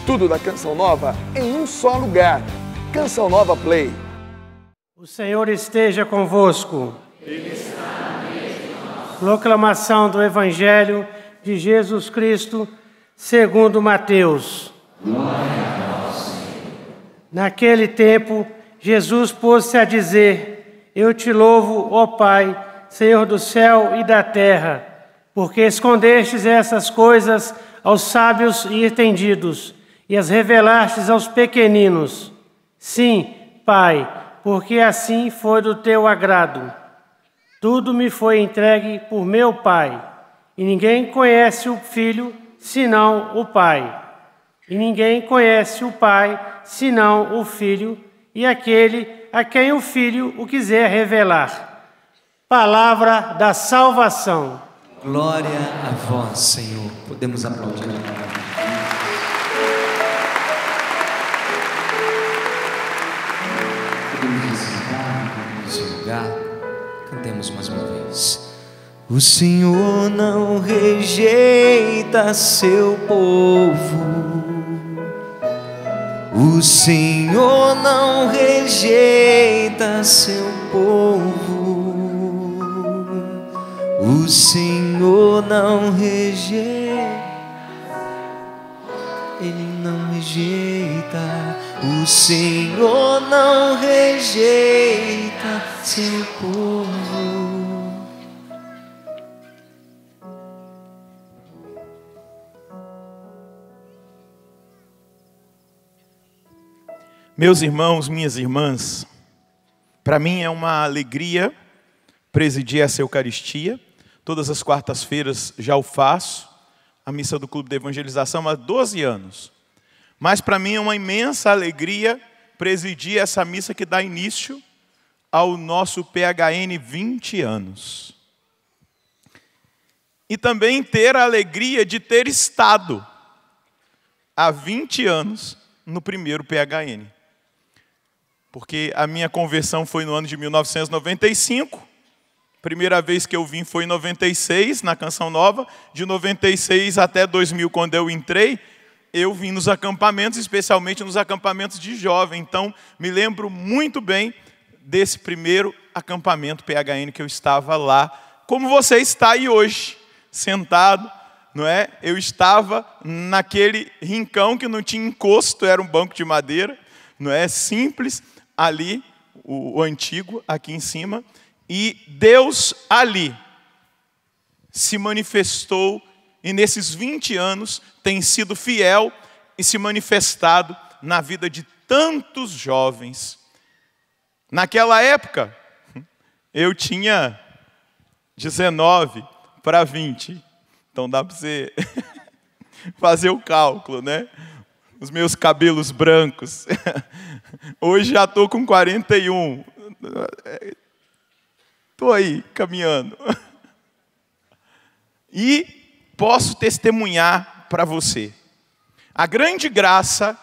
Tudo da Canção Nova em um só lugar. Canção Nova Play. O Senhor esteja convosco. Ele está no meio de nós. Proclamação do Evangelho de Jesus Cristo, segundo Mateus. Glória a vós, Senhor. Naquele tempo, Jesus pôs-se a dizer: Eu te louvo, ó Pai, Senhor do céu e da terra, porque escondestes essas coisas aos sábios e entendidos, e as revelastes aos pequeninos. Sim, Pai, porque assim foi do teu agrado. Tudo me foi entregue por meu Pai, e ninguém conhece o Filho senão o Pai. E ninguém conhece o Pai senão o Filho, e aquele a quem o Filho o quiser revelar. Palavra da salvação. Glória a vós, Senhor. Podemos aplaudir a palavra. Podemos nos sentar no nosso lugar. Cantemos mais uma vez. O Senhor não rejeita seu povo. O Senhor não rejeita seu povo. O Senhor não rejeita, Ele não rejeita. O Senhor não rejeita seu povo. Meus irmãos, minhas irmãs, para mim é uma alegria presidir essa Eucaristia. Todas as quartas-feiras já o faço, a missa do Clube de Evangelização há 12 anos. Mas para mim é uma imensa alegria presidir essa missa que dá início ao nosso PHN 20 anos. E também ter a alegria de ter estado há 20 anos no primeiro PHN. Porque a minha conversão foi no ano de 1995. Primeira vez que eu vim foi em 96, na Canção Nova. De 96 até 2000, quando eu entrei, eu vim nos acampamentos, especialmente nos acampamentos de jovem. Então, me lembro muito bem desse primeiro acampamento PHN que eu estava lá. Como você está aí hoje, sentado, não é? Eu estava naquele rincão que não tinha encosto, era um banco de madeira, não é? Simples, ali, o antigo, aqui em cima. E Deus ali se manifestou e nesses 20 anos tem sido fiel e se manifestado na vida de tantos jovens. Naquela época, eu tinha 19 para 20. Então dá para você fazer o cálculo, né? Os meus cabelos brancos. Hoje já estou com 41. Estou aí, caminhando. E posso testemunhar para você a grande graça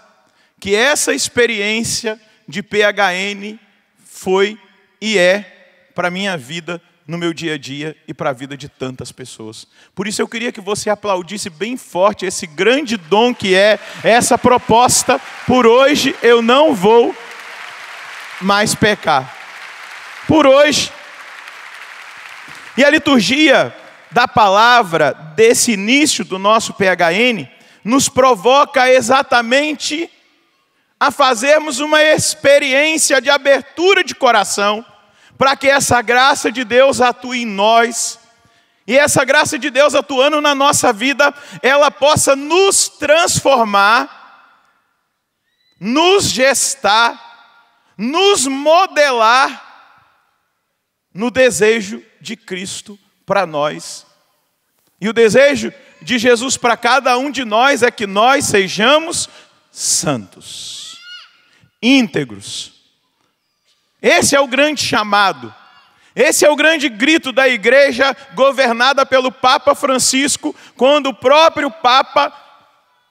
que essa experiência de PHN foi e é para a minha vida, no meu dia a dia e para a vida de tantas pessoas. Por isso eu queria que você aplaudisse bem forte esse grande dom que é essa proposta. Por hoje eu não vou mais pecar. Por hoje. E a liturgia da palavra desse início do nosso PHN nos provoca exatamente a fazermos uma experiência de abertura de coração para que essa graça de Deus atue em nós. E essa graça de Deus atuando na nossa vida, ela possa nos transformar, nos gestar, nos modelar no desejo de Cristo para nós. E o desejo de Jesus para cada um de nós é que nós sejamos santos, íntegros. Esse é o grande chamado. Esse é o grande grito da igreja governada pelo Papa Francisco, quando o próprio Papa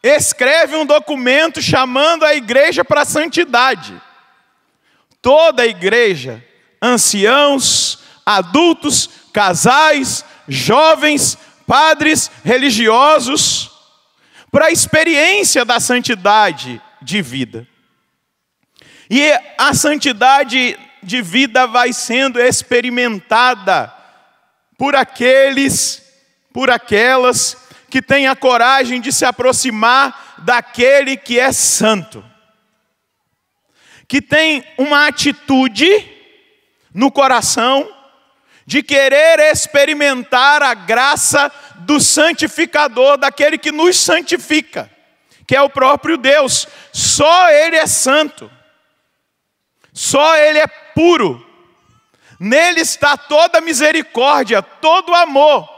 escreve um documento chamando a igreja para a santidade. Toda a igreja, anciãos, adultos, casais, jovens, padres, religiosos, para a experiência da santidade de vida. E a santidade de vida vai sendo experimentada por aqueles, por aquelas que têm a coragem de se aproximar daquele que é santo. Que tem uma atitude no coração de querer experimentar a graça do santificador, daquele que nos santifica, que é o próprio Deus. Só Ele é santo. Só Ele é puro. Nele está toda a misericórdia, todo o amor.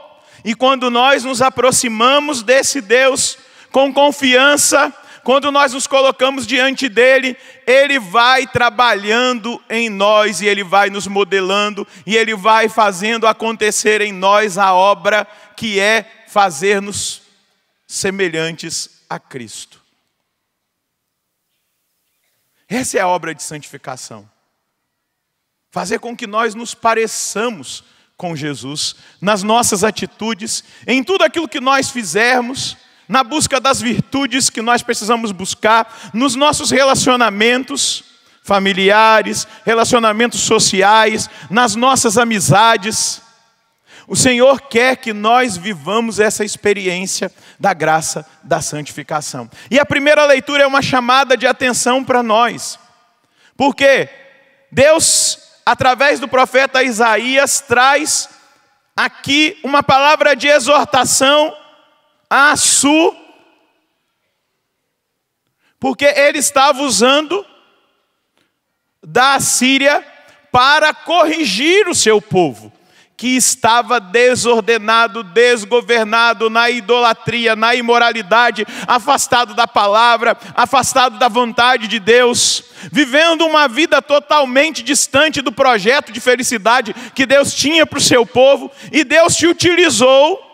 E quando nós nos aproximamos desse Deus com confiança, quando nós nos colocamos diante dele, ele vai trabalhando em nós e ele vai nos modelando e ele vai fazendo acontecer em nós a obra que é fazer-nos semelhantes a Cristo. Essa é a obra de santificação. Fazer com que nós nos pareçamos com Jesus, nas nossas atitudes, em tudo aquilo que nós fizermos, na busca das virtudes que nós precisamos buscar, nos nossos relacionamentos familiares, relacionamentos sociais, nas nossas amizades. O Senhor quer que nós vivamos essa experiência da graça da santificação. E a primeira leitura é uma chamada de atenção para nós. Porque Deus, através do profeta Isaías, traz aqui uma palavra de exortação a Assur, porque ele estava usando da Assíria para corrigir o seu povo, que estava desordenado, desgovernado na idolatria, na imoralidade, afastado da palavra, afastado da vontade de Deus, vivendo uma vida totalmente distante do projeto de felicidade que Deus tinha para o seu povo, e Deus te utilizou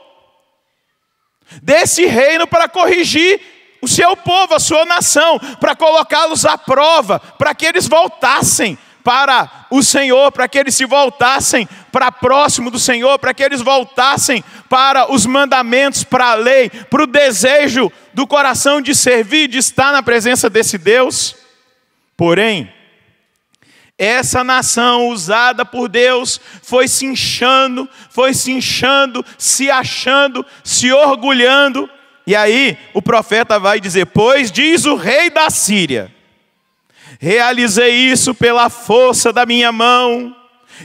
desse reino para corrigir o seu povo, a sua nação, para colocá-los à prova, para que eles voltassem para o Senhor, para que eles se voltassem para próximo do Senhor, para que eles voltassem para os mandamentos, para a lei, para o desejo do coração de servir, de estar na presença desse Deus. Porém, essa nação usada por Deus foi se inchando, se achando, se orgulhando. E aí o profeta vai dizer: pois diz o rei da Síria, realizei isso pela força da minha mão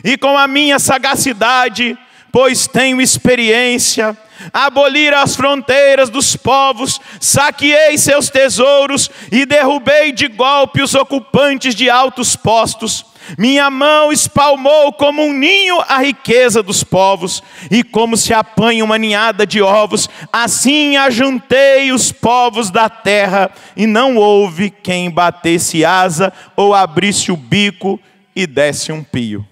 e com a minha sagacidade, pois tenho experiência. Abolir as fronteiras dos povos, saqueei seus tesouros e derrubei de golpe os ocupantes de altos postos. Minha mão espalmou como um ninho a riqueza dos povos, e como se apanha uma ninhada de ovos, assim ajuntei os povos da terra, e não houve quem batesse asa ou abrisse o bico e desse um pio.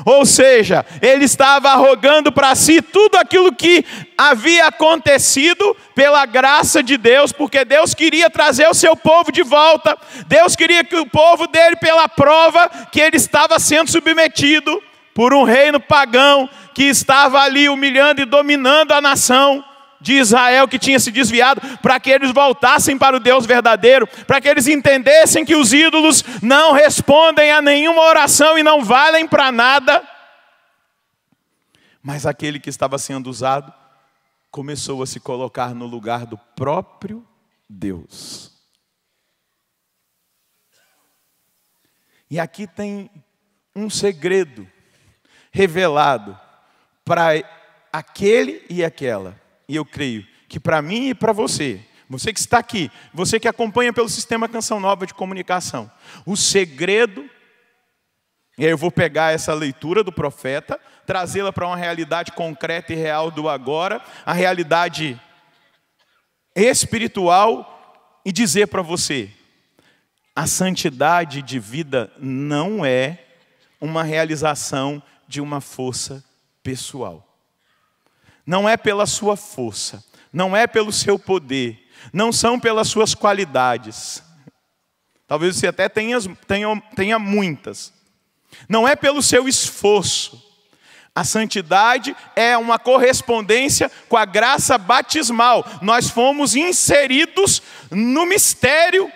Ou seja, ele estava arrogando para si tudo aquilo que havia acontecido pela graça de Deus, porque Deus queria trazer o seu povo de volta. Deus queria que o povo dele, pela prova que ele estava sendo submetido por um reino pagão que estava ali humilhando e dominando a nação de Israel, que tinha se desviado, para que eles voltassem para o Deus verdadeiro, para que eles entendessem que os ídolos não respondem a nenhuma oração e não valem para nada. Mas aquele que estava sendo usado começou a se colocar no lugar do próprio Deus. E aqui tem um segredo revelado para aquele e aquela. E eu creio que para mim e para você, você que está aqui, você que acompanha pelo Sistema Canção Nova de Comunicação, o segredo, e aí eu vou pegar essa leitura do profeta, trazê-la para uma realidade concreta e real do agora, a realidade espiritual, e dizer para você: a santidade de vida não é uma realização de uma força pessoal. Não é pela sua força, não é pelo seu poder, não são pelas suas qualidades. Talvez você até tenha muitas. Não é pelo seu esforço. A santidade é uma correspondência com a graça batismal. Nós fomos inseridos no mistério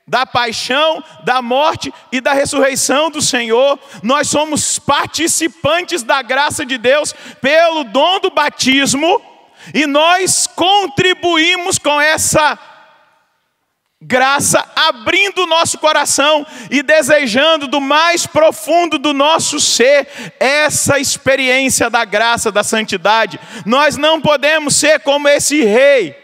da paixão, da morte e da ressurreição do Senhor. Nós somos participantes da graça de Deus pelo dom do batismo, e nós contribuímos com essa graça, abrindo o nosso coração e desejando do mais profundo do nosso ser essa experiência da graça, da santidade. Nós não podemos ser como esse rei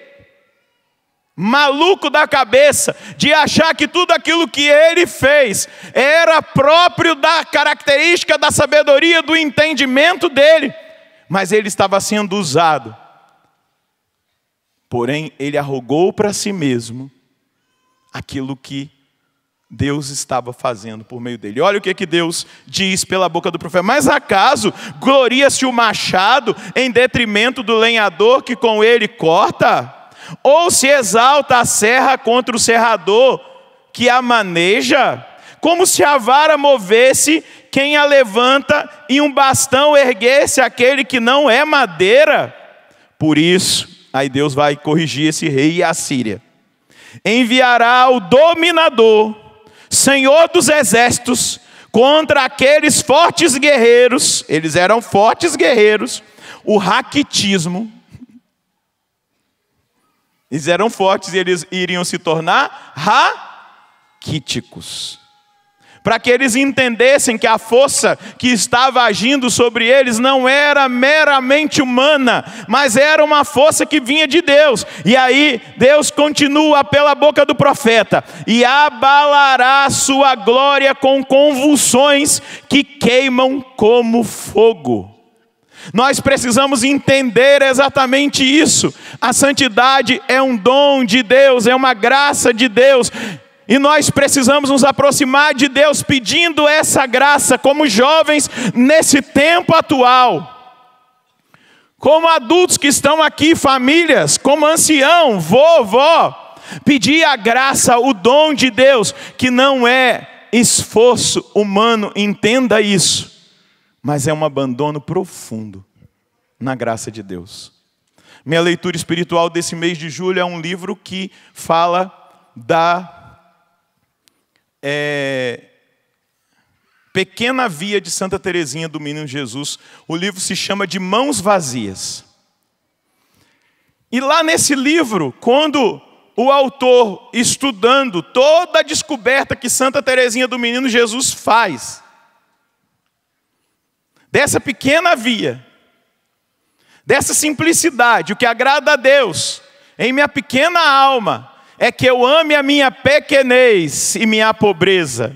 maluco da cabeça, de achar que tudo aquilo que ele fez era próprio da característica da sabedoria, do entendimento dele, mas ele estava sendo usado. Porém, ele arrogou para si mesmo aquilo que Deus estava fazendo por meio dele. Olha o que Deus diz pela boca do profeta: mas acaso gloria-se o machado em detrimento do lenhador que com ele corta? Ou se exalta a serra contra o serrador que a maneja? Como se a vara movesse quem a levanta e um bastão erguesse aquele que não é madeira? Por isso, aí Deus vai corrigir esse rei e a Síria. Enviará o dominador, Senhor dos exércitos, contra aqueles fortes guerreiros. Eles eram fortes guerreiros. O raquitismo. Eles eram fortes e eles iriam se tornar raquíticos. Para que eles entendessem que a força que estava agindo sobre eles não era meramente humana, mas era uma força que vinha de Deus. E aí Deus continua pela boca do profeta: e abalará sua glória com convulsões que queimam como fogo. Nós precisamos entender exatamente isso. A santidade é um dom de Deus, é uma graça de Deus. E nós precisamos nos aproximar de Deus pedindo essa graça, como jovens nesse tempo atual, como adultos que estão aqui, famílias, como ancião, vovó, pedir a graça, o dom de Deus, que não é esforço humano, entenda isso, mas é um abandono profundo na graça de Deus. Minha leitura espiritual desse mês de julho é um livro que fala da Pequena Via de Santa Teresinha do Menino Jesus. O livro se chama De Mãos Vazias. E lá nesse livro, quando o autor, estudando toda a descoberta que Santa Teresinha do Menino Jesus faz, dessa pequena via, dessa simplicidade, o que agrada a Deus em minha pequena alma é que eu ame a minha pequenez e minha pobreza.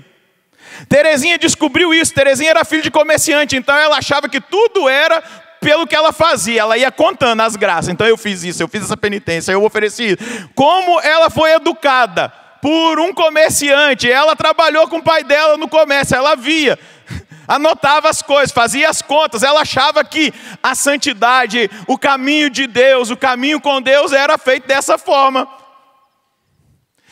Teresinha descobriu isso. Teresinha era filha de comerciante, então ela achava que tudo era pelo que ela fazia. Ela ia contando as graças. Então eu fiz isso, eu fiz essa penitência, eu ofereci isso. Como ela foi educada por um comerciante, ela trabalhou com o pai dela no comércio, ela via, anotava as coisas, fazia as contas. Ela achava que a santidade, o caminho de Deus, o caminho com Deus era feito dessa forma.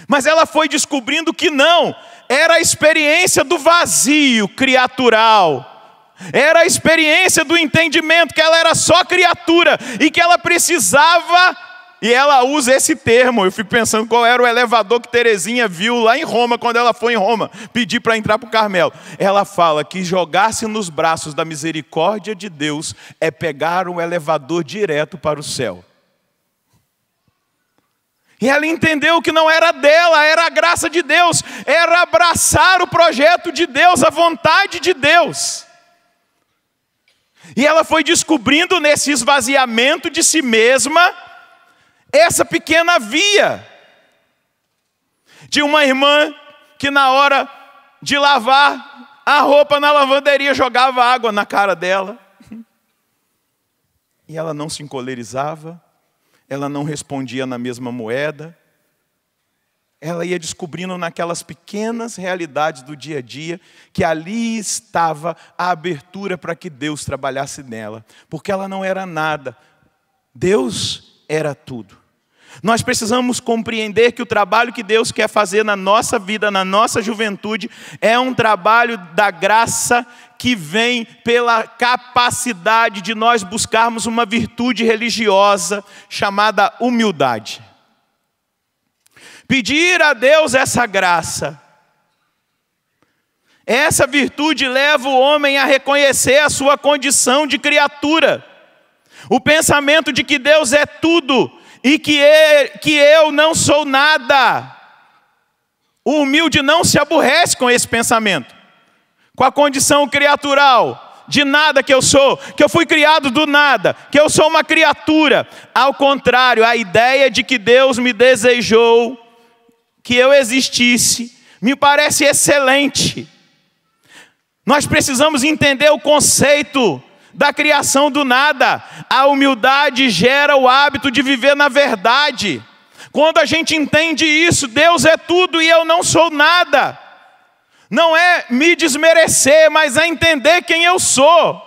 Mas ela foi descobrindo que não, era a experiência do vazio criatural, era a experiência do entendimento que ela era só criatura e que ela precisava, e ela usa esse termo. Eu fico pensando qual era o elevador que Teresinha viu lá em Roma, quando ela foi em Roma pedir para entrar para o Carmelo. Ela fala que jogar-se nos braços da misericórdia de Deus é pegar um elevador direto para o céu. E ela entendeu que não era dela, era a graça de Deus, era abraçar o projeto de Deus, a vontade de Deus. E ela foi descobrindo nesse esvaziamento de si mesma essa pequena via de uma irmã que na hora de lavar a roupa na lavanderia jogava água na cara dela. E ela não se encolerizava. Ela não respondia na mesma moeda. Ela ia descobrindo naquelas pequenas realidades do dia a dia que ali estava a abertura para que Deus trabalhasse nela. Porque ela não era nada. Deus era tudo. Nós precisamos compreender que o trabalho que Deus quer fazer na nossa vida, na nossa juventude, é um trabalho da graça que vem pela capacidade de nós buscarmos uma virtude religiosa chamada humildade. Pedir a Deus essa graça. Essa virtude leva o homem a reconhecer a sua condição de criatura. O pensamento de que Deus é tudo e que eu não sou nada. O humilde não se aborrece com esse pensamento, com a condição criatural, de nada que eu sou, que eu fui criado do nada, que eu sou uma criatura. Ao contrário, a ideia de que Deus me desejou, que eu existisse, me parece excelente. Nós precisamos entender o conceito da criação do nada. A humildade gera o hábito de viver na verdade. Quando a gente entende isso, Deus é tudo e eu não sou nada. Não é me desmerecer, mas é entender quem eu sou.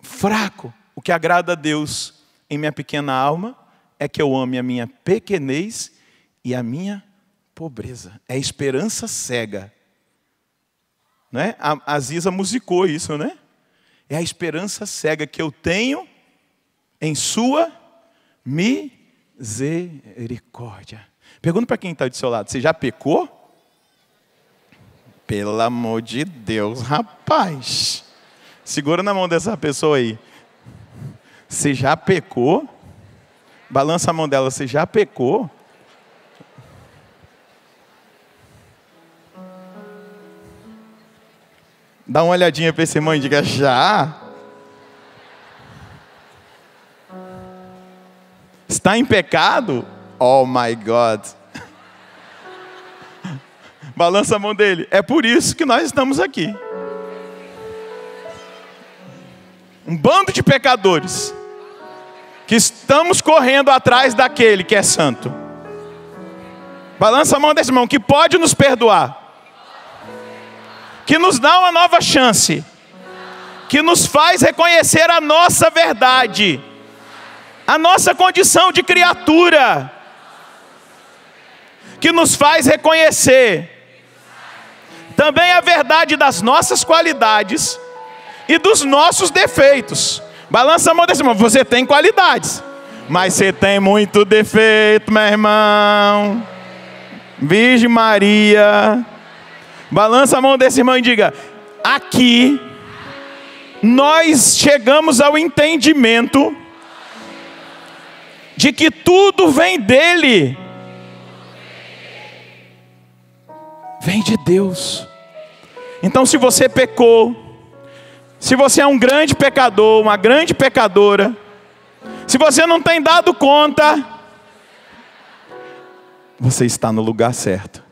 Fraco. O que agrada a Deus em minha pequena alma é que eu ame a minha pequenez e a minha pobreza. É esperança cega. Não é? A Ziza musicou isso, né? É a esperança cega que eu tenho em sua misericórdia. Pergunta para quem está do seu lado, você já pecou? Pelo amor de Deus, rapaz. Segura na mão dessa pessoa aí. Você já pecou? Balança a mão dela, você já pecou? Dá uma olhadinha para esse irmão e diga, já? Está em pecado? Oh my God. Balança a mão dele. É por isso que nós estamos aqui. Um bando de pecadores que estamos correndo atrás daquele que é santo. Balança a mão desse irmão que pode nos perdoar, que nos dá uma nova chance, que nos faz reconhecer a nossa verdade, a nossa condição de criatura, que nos faz reconhecer também a verdade das nossas qualidades e dos nossos defeitos. Balança a mão desse irmão, você tem qualidades, mas você tem muito defeito, meu irmão. Virgem Maria. Balança a mão desse irmão e diga, aqui nós chegamos ao entendimento de que tudo vem dele. Vem de Deus. Então se você pecou, se você é um grande pecador, uma grande pecadora, se você não tem dado conta, você está no lugar certo.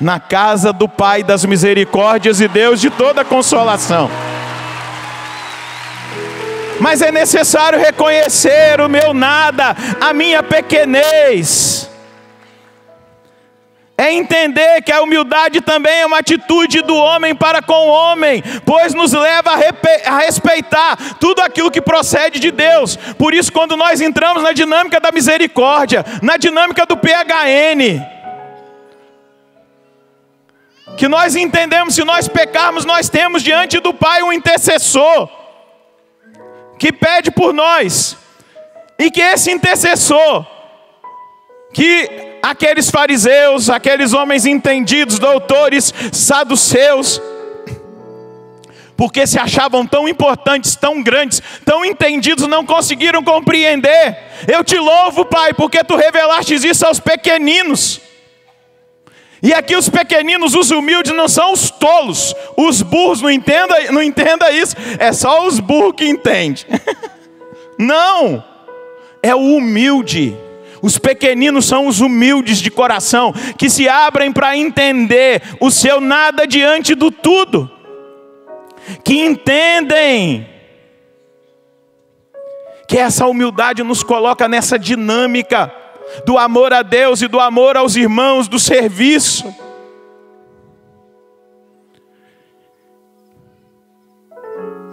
Na casa do Pai das misericórdias e Deus de toda consolação. Mas é necessário reconhecer o meu nada, a minha pequenez. É entender que a humildade também é uma atitude do homem para com o homem, pois nos leva a respeitar tudo aquilo que procede de Deus. Por isso, quando nós entramos na dinâmica da misericórdia, na dinâmica do PHN, que nós entendemos, se nós pecarmos, nós temos diante do Pai um intercessor, que pede por nós, e que esse intercessor, que aqueles fariseus, aqueles homens entendidos, doutores, saduceus, porque se achavam tão importantes, tão grandes, tão entendidos, não conseguiram compreender. Eu te louvo, Pai, porque tu revelaste isso aos pequeninos. E aqui os pequeninos, os humildes, não são os tolos, os burros, não entenda isso, é só os burros que entendem. Não, é o humilde. Os pequeninos são os humildes de coração, que se abrem para entender o seu nada diante do tudo, que entendem que essa humildade nos coloca nessa dinâmica do amor a Deus e do amor aos irmãos, do serviço.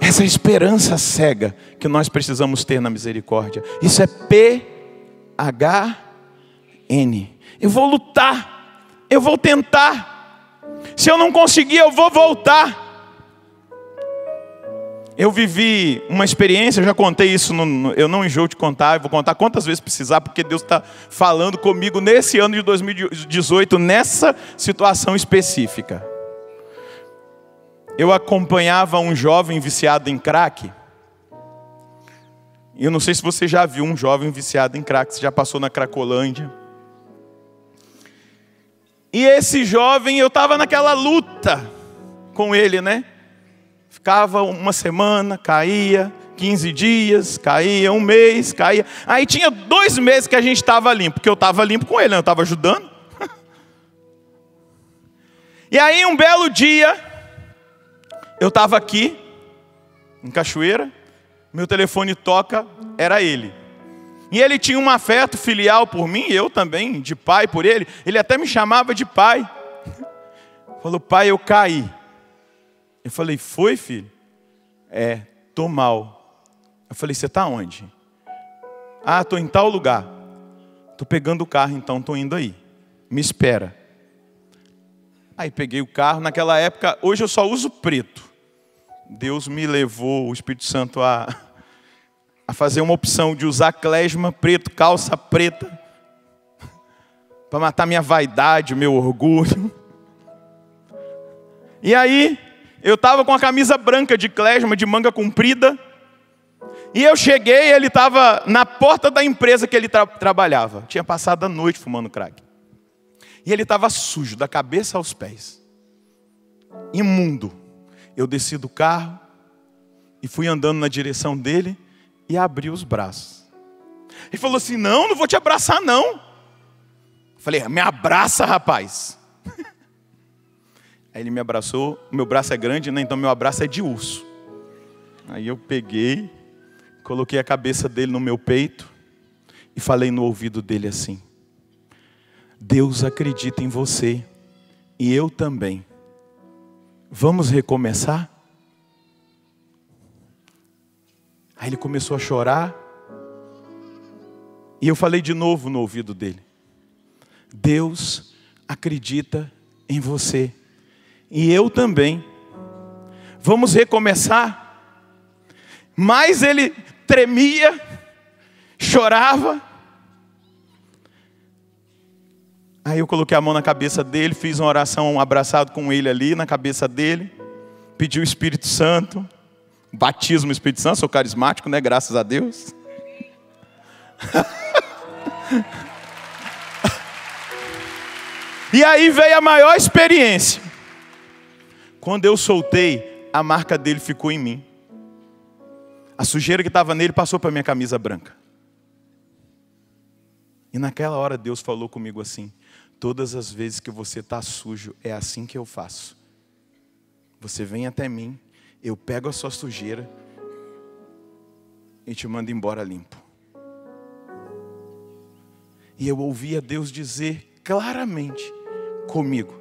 essa esperança cega que nós precisamos ter na misericórdia. Isso é PHN. Eu vou lutar, eu vou tentar. Se eu não conseguir, eu vou voltar. Eu vivi uma experiência, eu já contei isso, eu não enjoo de contar, eu vou contar quantas vezes precisar, porque Deus está falando comigo nesse ano de 2018, nessa situação específica. Eu acompanhava um jovem viciado em crack. Eu não sei se você já viu um jovem viciado em crack, você já passou na Cracolândia. E esse jovem, eu estava naquela luta com ele, né? Ficava uma semana, caía, 15 dias, caía, um mês, caía. Aí tinha 2 meses que a gente estava limpo, porque eu estava limpo com ele, né? Eu estava ajudando. E aí um belo dia, eu estava aqui, em Cachoeira, meu telefone toca, era ele. E ele tinha um afeto filial por mim, e eu também, de pai por ele. Ele até me chamava de pai. Falou, pai, eu caí. Eu falei, foi, filho? É, tô mal. Eu falei, você tá onde? Ah, tô em tal lugar. Tô pegando o carro, então tô indo aí. Me espera. Aí peguei o carro, naquela época, hoje eu só uso preto. Deus me levou, o Espírito Santo, a fazer uma opção de usar klesma preto, calça preta, para matar minha vaidade, meu orgulho. E aí, eu estava com a camisa branca de klesma, de manga comprida, e eu cheguei, ele estava na porta da empresa que ele trabalhava. Tinha passado a noite fumando crack. E ele estava sujo, da cabeça aos pés. Imundo. Eu desci do carro e fui andando na direção dele e abri os braços. Ele falou assim, não vou te abraçar não. Eu falei, me abraça, rapaz. Aí ele me abraçou, meu braço é grande, né? Então meu abraço é de urso. Aí eu peguei, coloquei a cabeça dele no meu peito e falei no ouvido dele assim, Deus acredita em você e eu também. Vamos recomeçar? Aí ele começou a chorar. E eu falei de novo no ouvido dele. Deus acredita em você. E eu também. Vamos recomeçar? Mas ele tremia, chorava. Aí eu coloquei a mão na cabeça dele, fiz uma oração abraçado com ele ali, na cabeça dele. Pedi o Espírito Santo. Batismo no Espírito Santo, sou carismático, né? Graças a Deus. E aí veio a maior experiência. Quando eu soltei, a marca dele ficou em mim. A sujeira que estava nele passou para minha camisa branca. E naquela hora Deus falou comigo assim, todas as vezes que você está sujo, é assim que eu faço. Você vem até mim, eu pego a sua sujeira e te mando embora limpo. E eu ouvia Deus dizer claramente comigo,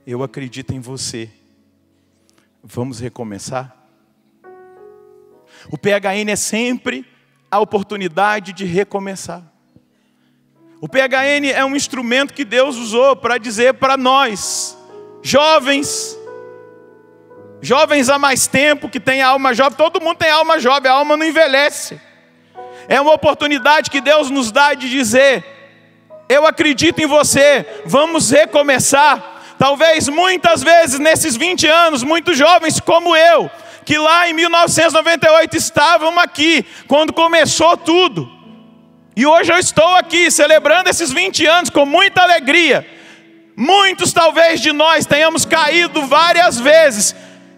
eu acredito em você. Vamos recomeçar? O PHN é sempre a oportunidade de recomeçar. O PHN é um instrumento que Deus usou para dizer para nós, jovens há mais tempo, que tem alma jovem, todo mundo tem alma jovem, a alma não envelhece. É uma oportunidade que Deus nos dá de dizer, eu acredito em você, vamos recomeçar. Talvez muitas vezes nesses 20 anos, muitos jovens como eu, que lá em 1998 estavam aqui, quando começou tudo. E hoje eu estou aqui, celebrando esses 20 anos com muita alegria. Muitos talvez de nós tenhamos caído várias vezes,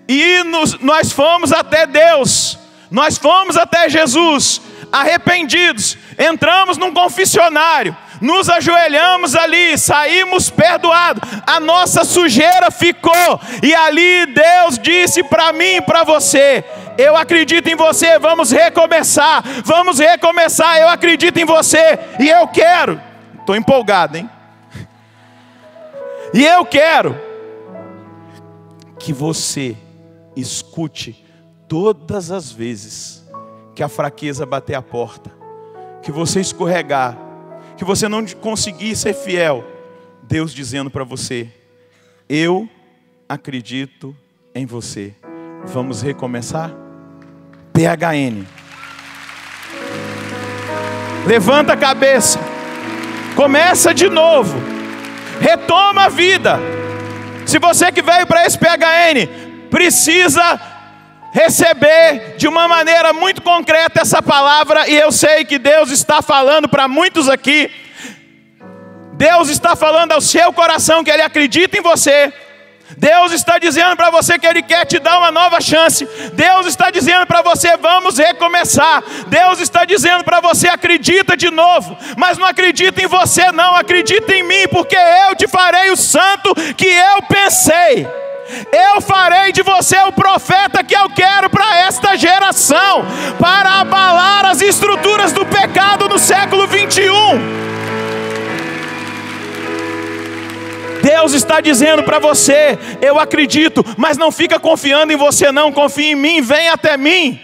e nós fomos até Deus, nós fomos até Jesus, arrependidos, entramos num confessionário, nos ajoelhamos ali, saímos perdoados, a nossa sujeira ficou, e ali Deus disse para mim e para você, eu acredito em você, vamos recomeçar, eu acredito em você, e eu quero, estou empolgado, hein? E eu quero que você escute todas as vezes que a fraqueza bater a porta, que você escorregar, que você não conseguir ser fiel, Deus dizendo para você: eu acredito em você. Vamos recomeçar? PHN. Levanta a cabeça. Começa de novo. Retoma a vida. Se você que veio para esse PHN precisa receber de uma maneira muito concreta essa palavra, e eu sei que Deus está falando para muitos aqui. Deus está falando ao seu coração que Ele acredita em você. Deus está dizendo para você que Ele quer te dar uma nova chance. Deus está dizendo para você: vamos recomeçar. Deus está dizendo para você: acredita de novo. Mas não acredita em você não, acredita em mim, porque eu te farei o santo que eu pensei. Eu farei de você o profeta que eu quero para esta geração, para abalar as estruturas do pecado no século 21. Deus está dizendo para você: eu acredito, mas não fica confiando em você não, confia em mim, vem até mim,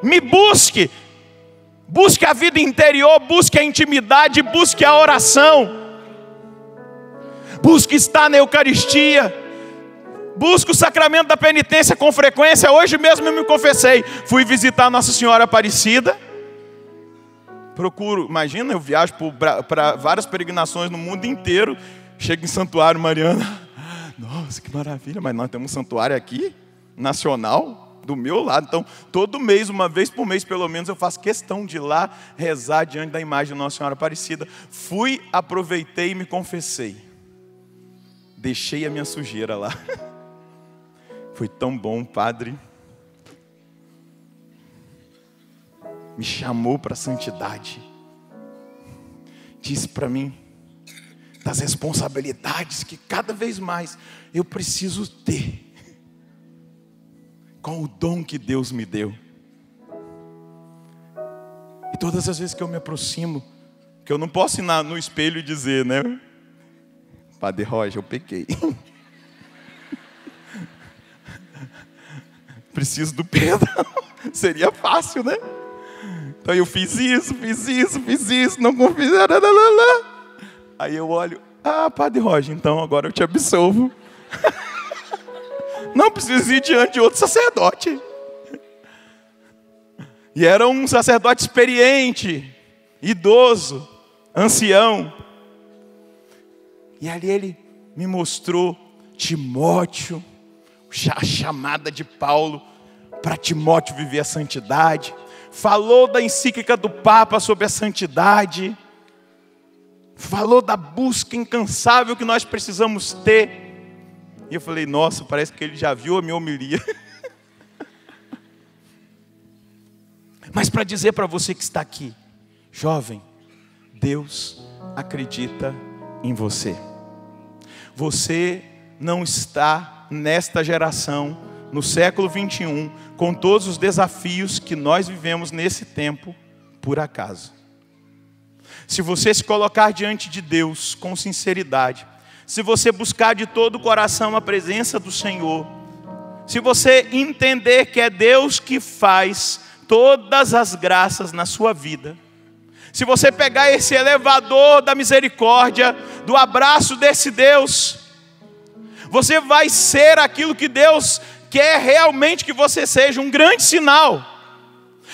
me busque. Busque a vida interior, busque a intimidade, busque a oração, busque estar na Eucaristia, busque o sacramento da penitência com frequência. Hoje mesmo eu me confessei, fui visitar Nossa Senhora Aparecida. Procuro, imagina, eu viajo para várias peregrinações no mundo inteiro. Chego em Santuário Mariana, nossa, que maravilha, mas nós temos um santuário aqui, nacional, do meu lado. Então, todo mês, uma vez por mês, pelo menos, eu faço questão de ir lá rezar diante da imagem de Nossa Senhora Aparecida. Fui, aproveitei e me confessei. Deixei a minha sujeira lá. Foi tão bom, padre. Me chamou para a santidade. Disse para mim das responsabilidades que cada vez mais eu preciso ter com o dom que Deus me deu. E todas as vezes que eu me aproximo, que eu não posso ir no espelho e dizer, né: Padre Roger, eu pequei. Preciso do perdão. Seria fácil, né? Então eu fiz isso, não confio. Aí eu olho: Padre Roger, então agora eu te absolvo. Não preciso ir diante de outro sacerdote. E era um sacerdote experiente, idoso, ancião. E ali ele me mostrou Timóteo, a chamada de Paulo para Timóteo viver a santidade. Falou da encíclica do Papa sobre a santidade. Falou da busca incansável que nós precisamos ter. E eu falei: nossa, parece que ele já viu a minha homilia. Mas para dizer para você que está aqui, jovem, Deus acredita em você. Você não está nesta geração, no século 21, com todos os desafios que nós vivemos nesse tempo, por acaso. Se você se colocar diante de Deus com sinceridade, se você buscar de todo o coração a presença do Senhor, se você entender que é Deus que faz todas as graças na sua vida, se você pegar esse elevador da misericórdia, do abraço desse Deus, você vai ser aquilo que Deus quer realmente que você seja, um grande sinal.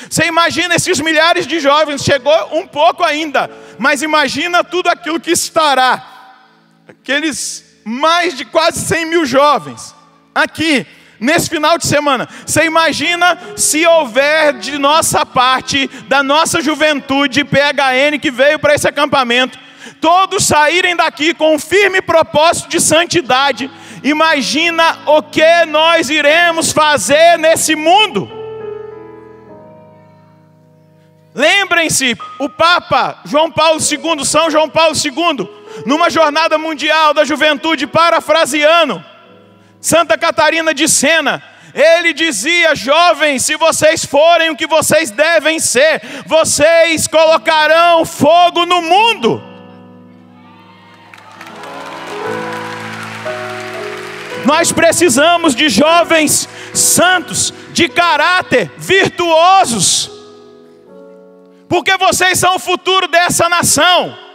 Você imagina esses milhares de jovens, chegou um pouco ainda, mas imagina tudo aquilo que estará. Aqueles mais de quase 100 mil jovens, aqui, nesse final de semana. Você imagina se houver de nossa parte, da nossa juventude PHN que veio para esse acampamento, todos saírem daqui com um firme propósito de santidade. Imagina o que nós iremos fazer nesse mundo. Lembrem-se, o Papa João Paulo II, São João Paulo II, numa jornada mundial da juventude, parafraseando Santa Catarina de Sena, ele dizia: jovens, se vocês forem o que vocês devem ser, vocês colocarão fogo no mundo. Nós precisamos de jovens santos, de caráter, virtuosos. Porque vocês são o futuro dessa nação.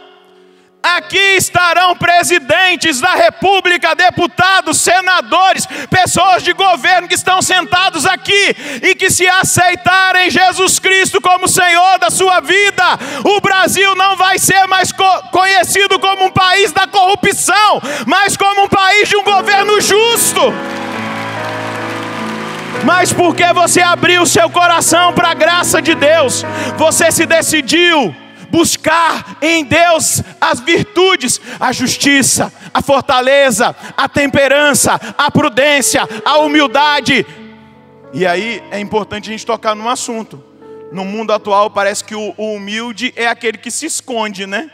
Aqui estarão presidentes da república, deputados, senadores, pessoas de governo que estão sentados aqui e que, se aceitarem Jesus Cristo como Senhor da sua vida, o Brasil não vai ser mais conhecido como um país da corrupção, mas como um país de um governo justo. Mas porque você abriu seu coração para a graça de Deus, você se decidiu buscar em Deus as virtudes, a justiça, a fortaleza, a temperança, a prudência, a humildade. E aí é importante a gente tocar num assunto. No mundo atual parece que o humilde é aquele que se esconde, né?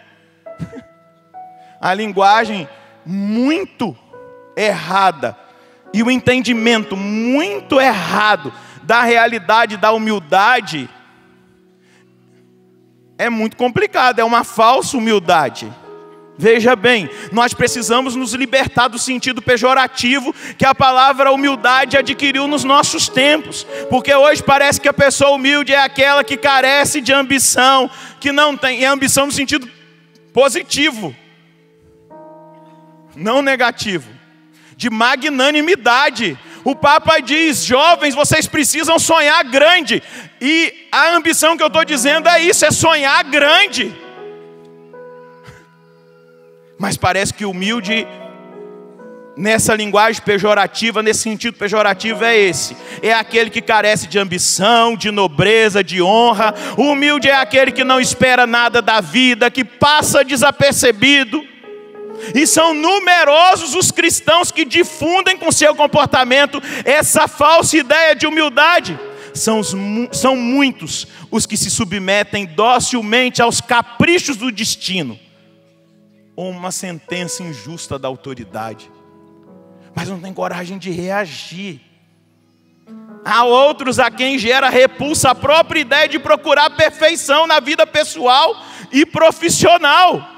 A linguagem muito errada e o entendimento muito errado da realidade da humildade é muito complicado, é uma falsa humildade. Veja bem, nós precisamos nos libertar do sentido pejorativo que a palavra humildade adquiriu nos nossos tempos. Porque hoje parece que a pessoa humilde é aquela que carece de ambição, que não tem, é ambição no sentido positivo, não negativo, de magnanimidade. O Papa diz: jovens, vocês precisam sonhar grande. E a ambição que eu estou dizendo é isso, é sonhar grande. Mas parece que humilde, nessa linguagem pejorativa, nesse sentido pejorativo, é esse. É aquele que carece de ambição, de nobreza, de honra. O humilde é aquele que não espera nada da vida, que passa desapercebido. E são numerosos os cristãos que difundem com seu comportamento essa falsa ideia de humildade. São muitos os que se submetem docilmente aos caprichos do destino ou uma sentença injusta da autoridade, mas não tem coragem de reagir. Há outros a quem gera repulsa a própria ideia de procurar perfeição na vida pessoal e profissional.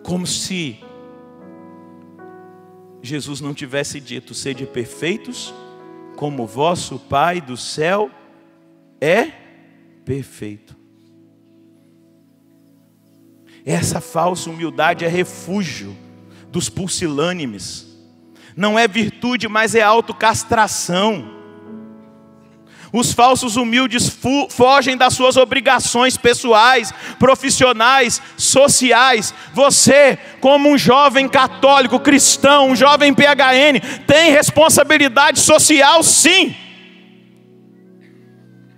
Como se Jesus não tivesse dito: sede perfeitos, como vosso Pai do céu é perfeito. Essa falsa humildade é refúgio dos pusilânimes. Não é virtude, mas é autocastração. Os falsos humildes fogem das suas obrigações pessoais, profissionais, sociais. Você, como um jovem católico, cristão, um jovem PHN, tem responsabilidade social, sim.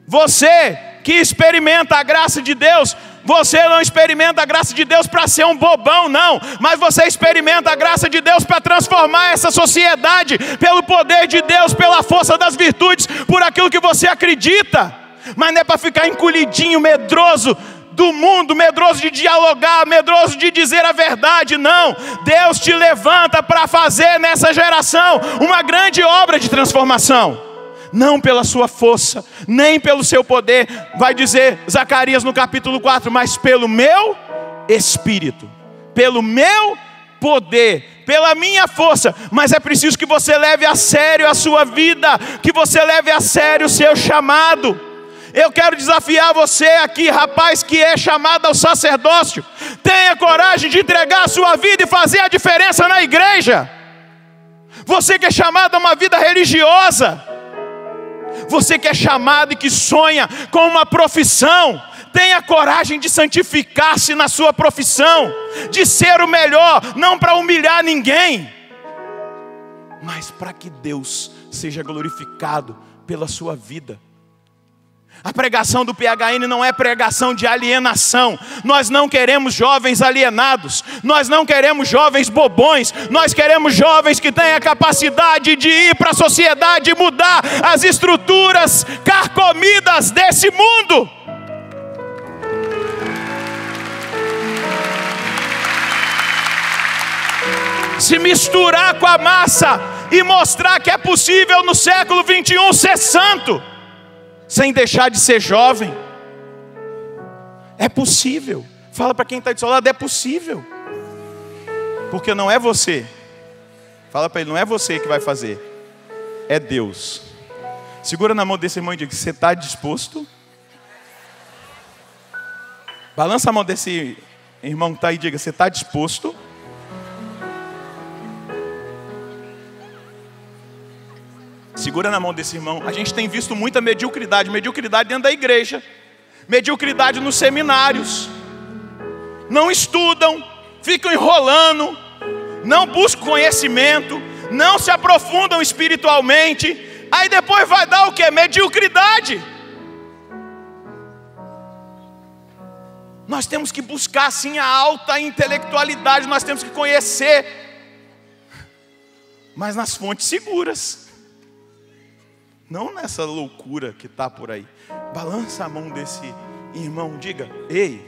Você que experimenta a graça de Deus, você não experimenta a graça de Deus para ser um bobão, não. Mas você experimenta a graça de Deus para transformar essa sociedade pelo poder de Deus, pela força das virtudes, por aquilo que você acredita. Mas não é para ficar encolhidinho, medroso do mundo, medroso de dialogar, medroso de dizer a verdade, não. Deus te levanta para fazer nessa geração uma grande obra de transformação. Não pela sua força, nem pelo seu poder, vai dizer Zacarias no capítulo 4, mas pelo meu Espírito, pelo meu poder, pela minha força. Mas é preciso que você leve a sério a sua vida, que você leve a sério o seu chamado. Eu quero desafiar você aqui, rapaz, que é chamado ao sacerdócio. Tenha coragem de entregar a sua vida e fazer a diferença na igreja. Você que é chamado a uma vida religiosa, você que é chamado e que sonha com uma profissão, tenha coragem de santificar-se na sua profissão, de ser o melhor, não para humilhar ninguém, mas para que Deus seja glorificado pela sua vida. A pregação do PHN não é pregação de alienação. Nós não queremos jovens alienados. Nós não queremos jovens bobões. Nós queremos jovens que tenham a capacidade de ir para a sociedade e mudar as estruturas carcomidas desse mundo. Se misturar com a massa e mostrar que é possível no século 21 ser santo, sem deixar de ser jovem. É possível. Fala para quem está do seu lado: é possível. Porque não é você. Fala para ele: não é você que vai fazer, é Deus. Segura na mão desse irmão e diga: você está disposto? Balança a mão desse irmão que está aí e diga: você está disposto? Segura na mão desse irmão. A gente tem visto muita mediocridade dentro da igreja, mediocridade nos seminários. Não estudam, ficam enrolando, não buscam conhecimento, não se aprofundam espiritualmente. Aí depois vai dar o quê? Mediocridade. Nós temos que buscar sim a alta intelectualidade, nós temos que conhecer, mas nas fontes seguras, não nessa loucura que está por aí. Balança a mão desse irmão, diga: ei,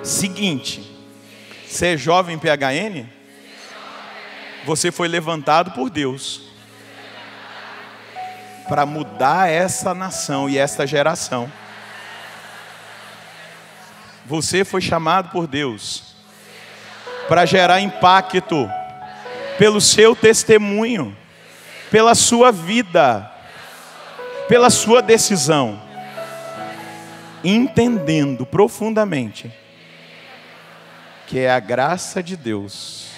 seguinte, você é jovem PHN? Você foi levantado por Deus para mudar essa nação e essa geração. Você foi chamado por Deus para gerar impacto pelo seu testemunho, pela sua vida, pela sua decisão, entendendo profundamente que é a graça de Deus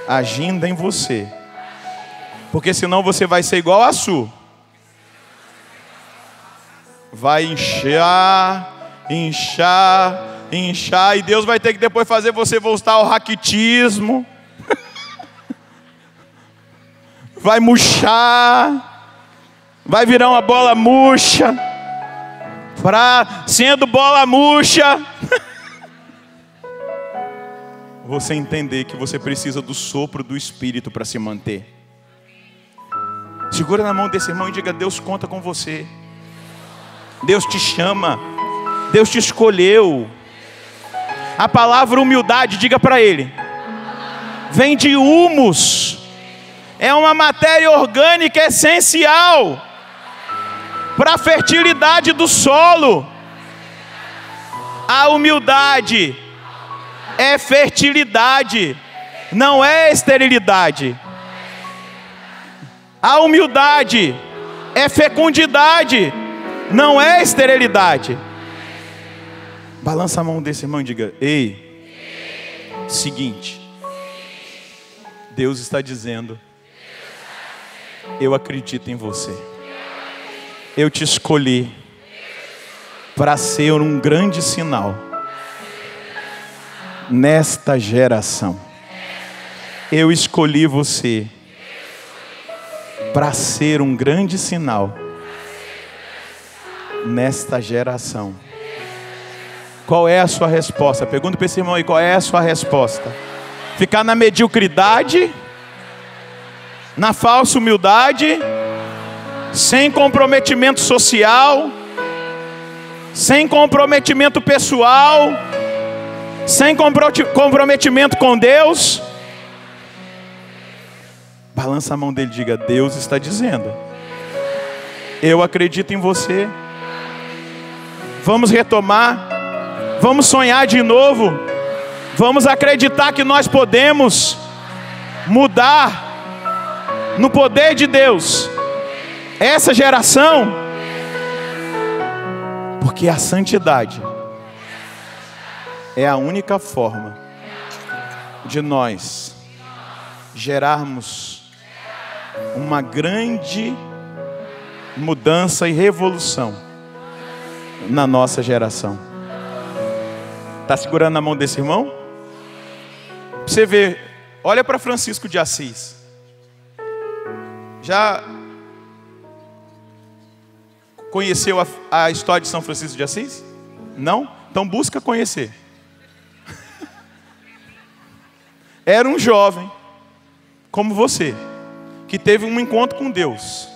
agindo em você, porque senão você vai ser igual a Su, vai inchar, e Deus vai ter que depois fazer você voltar ao raquitismo, vai murchar, vai virar uma bola murcha, sendo bola murcha, você entender que você precisa do sopro do Espírito para se manter. Segura na mão desse irmão e diga: Deus conta com você, Deus te chama, Deus te escolheu. A palavra humildade, diga para ele, vem de humus. É uma matéria orgânica essencial para a fertilidade do solo. A humildade é fertilidade, não é esterilidade. A humildade é fecundidade, não é esterilidade. Balança a mão desse irmão e diga: ei, seguinte, Deus está dizendo, eu acredito em você, eu te escolhi para ser um grande sinal nesta geração. Eu escolhi você para ser um grande sinal nesta geração. Qual é a sua resposta? Pergunta para esse irmão aí, qual é a sua resposta? Ficar na mediocridade, na falsa humildade, sem comprometimento social, sem comprometimento pessoal, sem comprometimento com Deus? Balança a mão dele e diga: Deus está dizendo, eu acredito em você. Vamos retomar, vamos sonhar de novo, vamos acreditar que nós podemos mudar no poder de Deus essa geração, porque a santidade é a única forma de nós gerarmos uma grande mudança e revolução na nossa geração. Está segurando na mão desse irmão? Você vê, olha para Francisco de Assis. Já conheceu a história de São Francisco de Assis? Não? Então busca conhecer. Era um jovem, como você, que teve um encontro com Deus.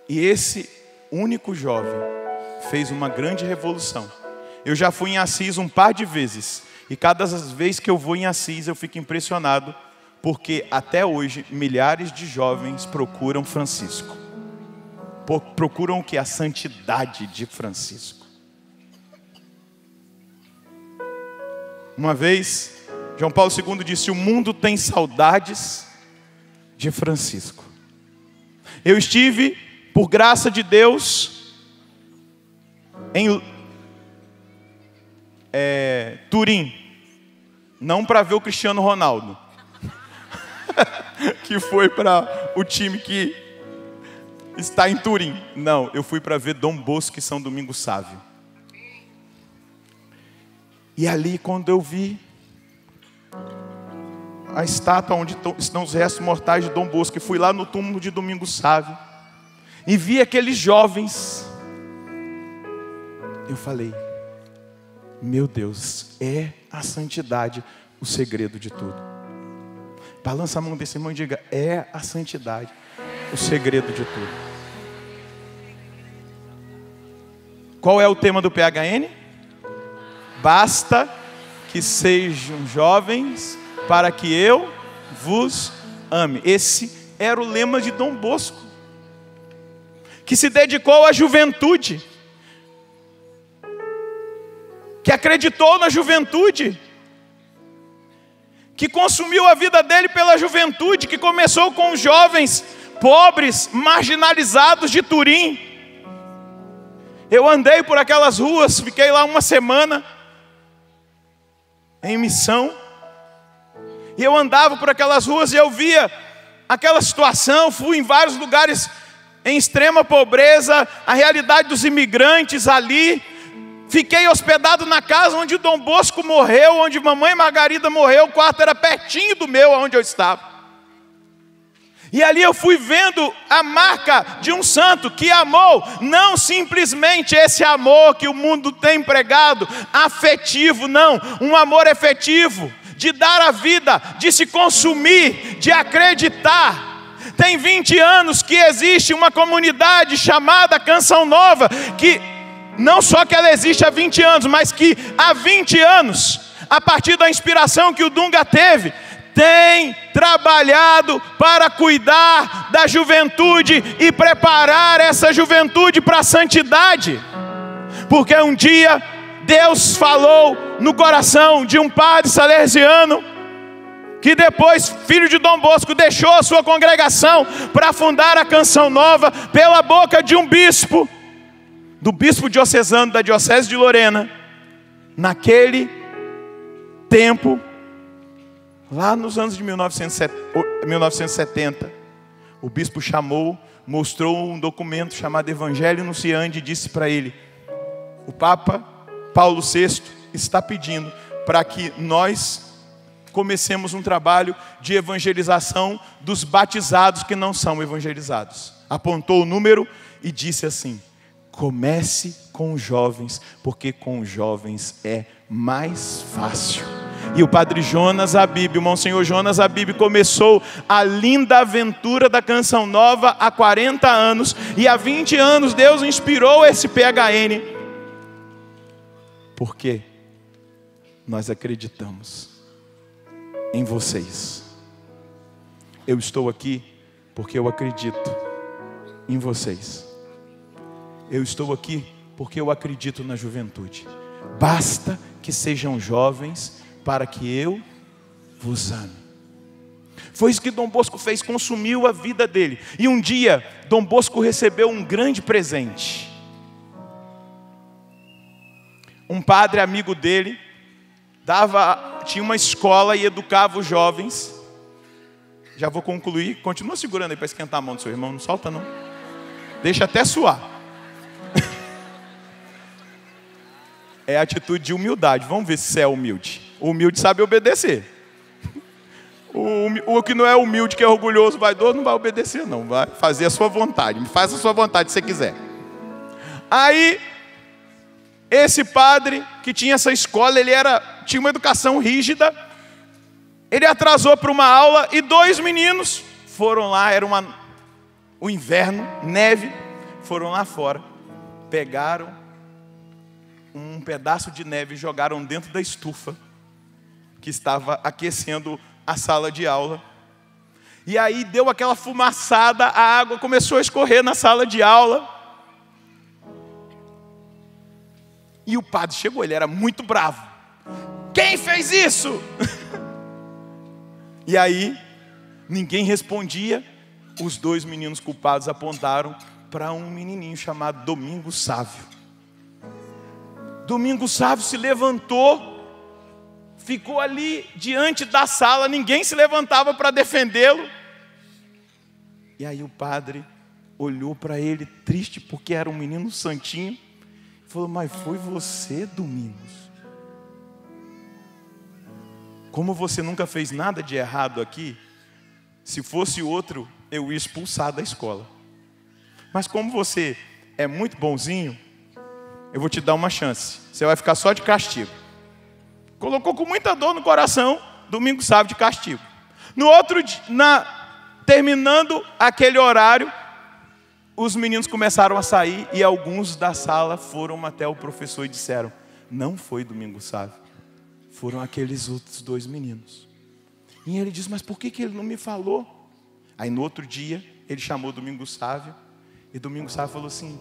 E esse único jovem fez uma grande revolução. Eu já fui em Assis um par de vezes, e cada vez que eu vou em Assis eu fico impressionado, porque até hoje milhares de jovens procuram Francisco. Procuram o que? A santidade de Francisco. Uma vez, João Paulo II disse: o mundo tem saudades de Francisco. Eu estive, por graça de Deus, em Turim, não para ver o Cristiano Ronaldo, que foi para o time que está em Turim. Não, eu fui para ver Dom Bosco e São Domingos Sávio. E ali, quando eu vi a estátua onde estão os restos mortais de Dom Bosco, e fui lá no túmulo de Domingos Sávio, e vi aqueles jovens, eu falei, meu Deus, é a santidade o segredo de tudo. Balança a mão desse irmão e diga, é a santidade o segredo de tudo. Qual é o tema do PHN? Basta que sejam jovens para que eu vos ame. Esse era o lema de Dom Bosco, que se dedicou à juventude, que acreditou na juventude, que consumiu a vida dele pela juventude, que começou com os jovens pobres, marginalizados de Turim. Eu andei por aquelas ruas, fiquei lá uma semana em missão, e eu andava por aquelas ruas e eu via aquela situação. Fui em vários lugares em extrema pobreza, a realidade dos imigrantes ali. Fiquei hospedado na casa onde Dom Bosco morreu, onde Mamãe Margarida morreu. O quarto era pertinho do meu, onde eu estava. E ali eu fui vendo a marca de um santo que amou, não simplesmente esse amor que o mundo tem pregado, afetivo, não. Um amor efetivo, de dar a vida, de se consumir, de acreditar. Tem 20 anos que existe uma comunidade chamada Canção Nova, que não só que ela existe há 20 anos, mas que há 20 anos, a partir da inspiração que o Dunga teve, tem trabalhado para cuidar da juventude e preparar essa juventude para a santidade. Porque um dia Deus falou no coração de um padre salesiano, que depois, filho de Dom Bosco, deixou a sua congregação para fundar a Canção Nova, pela boca de um bispo, do bispo diocesano da diocese de Lorena. Naquele tempo, lá nos anos de 1970, o bispo chamou, mostrou um documento chamado Evangelho Nunciandi e disse para ele, o Papa Paulo VI está pedindo para que nós comecemos um trabalho de evangelização dos batizados que não são evangelizados. Apontou o número e disse assim, comece com os jovens, porque com os jovens é mais fácil. E o padre Jonas Abib, o Monsenhor Jonas Abib, começou a linda aventura da Canção Nova há 40 anos. E há 20 anos Deus inspirou esse PHN. Porque nós acreditamos em vocês. Eu estou aqui porque eu acredito em vocês. Eu estou aqui porque eu acredito na juventude. Basta que sejam jovens para que eu vos ame. Foi isso que Dom Bosco fez, consumiu a vida dele. E um dia, Dom Bosco recebeu um grande presente. Um padre amigo dele tinha uma escola e educava os jovens. Já vou concluir. Continua segurando aí para esquentar a mão do seu irmão. Não solta não. Deixa até suar. É atitude de humildade. Vamos ver se você é humilde. O humilde sabe obedecer. O que não é humilde, que é orgulhoso, vaidoso, não vai obedecer não. Vai fazer a sua vontade. Faça a sua vontade se você quiser. Aí, esse padre que tinha essa escola, tinha uma educação rígida. Ele atrasou para uma aula e 2 meninos foram lá, era o inverno, neve, foram lá fora, pegaram um pedaço de neve e jogaram dentro da estufa que estava aquecendo a sala de aula. E aí deu aquela fumaçada, a água começou a escorrer na sala de aula. E o padre chegou, ele era muito bravo. Quem fez isso? E aí, Ninguém respondia. Os 2 meninos culpados apontaram para um menininho chamado Domingos Sávio. Domingos Sávio se levantou, ficou ali diante da sala, ninguém se levantava para defendê-lo. E aí o padre olhou para ele, triste, porque era um menino santinho, e falou: mas foi você, Domingos? Como você nunca fez nada de errado aqui, se fosse outro, eu ia expulsar da escola. Mas como você é muito bonzinho, eu vou te dar uma chance. Você vai ficar só de castigo. Colocou com muita dor no coração, Domingos Sávio de castigo. No outro dia, terminando aquele horário, os meninos começaram a sair e alguns da sala foram até o professor e disseram: não foi Domingos Sávio, foram aqueles outros 2 meninos. E ele disse: mas por que ele não me falou? Aí no outro dia, ele chamou Domingos Sávio, e Domingos Sávio falou assim: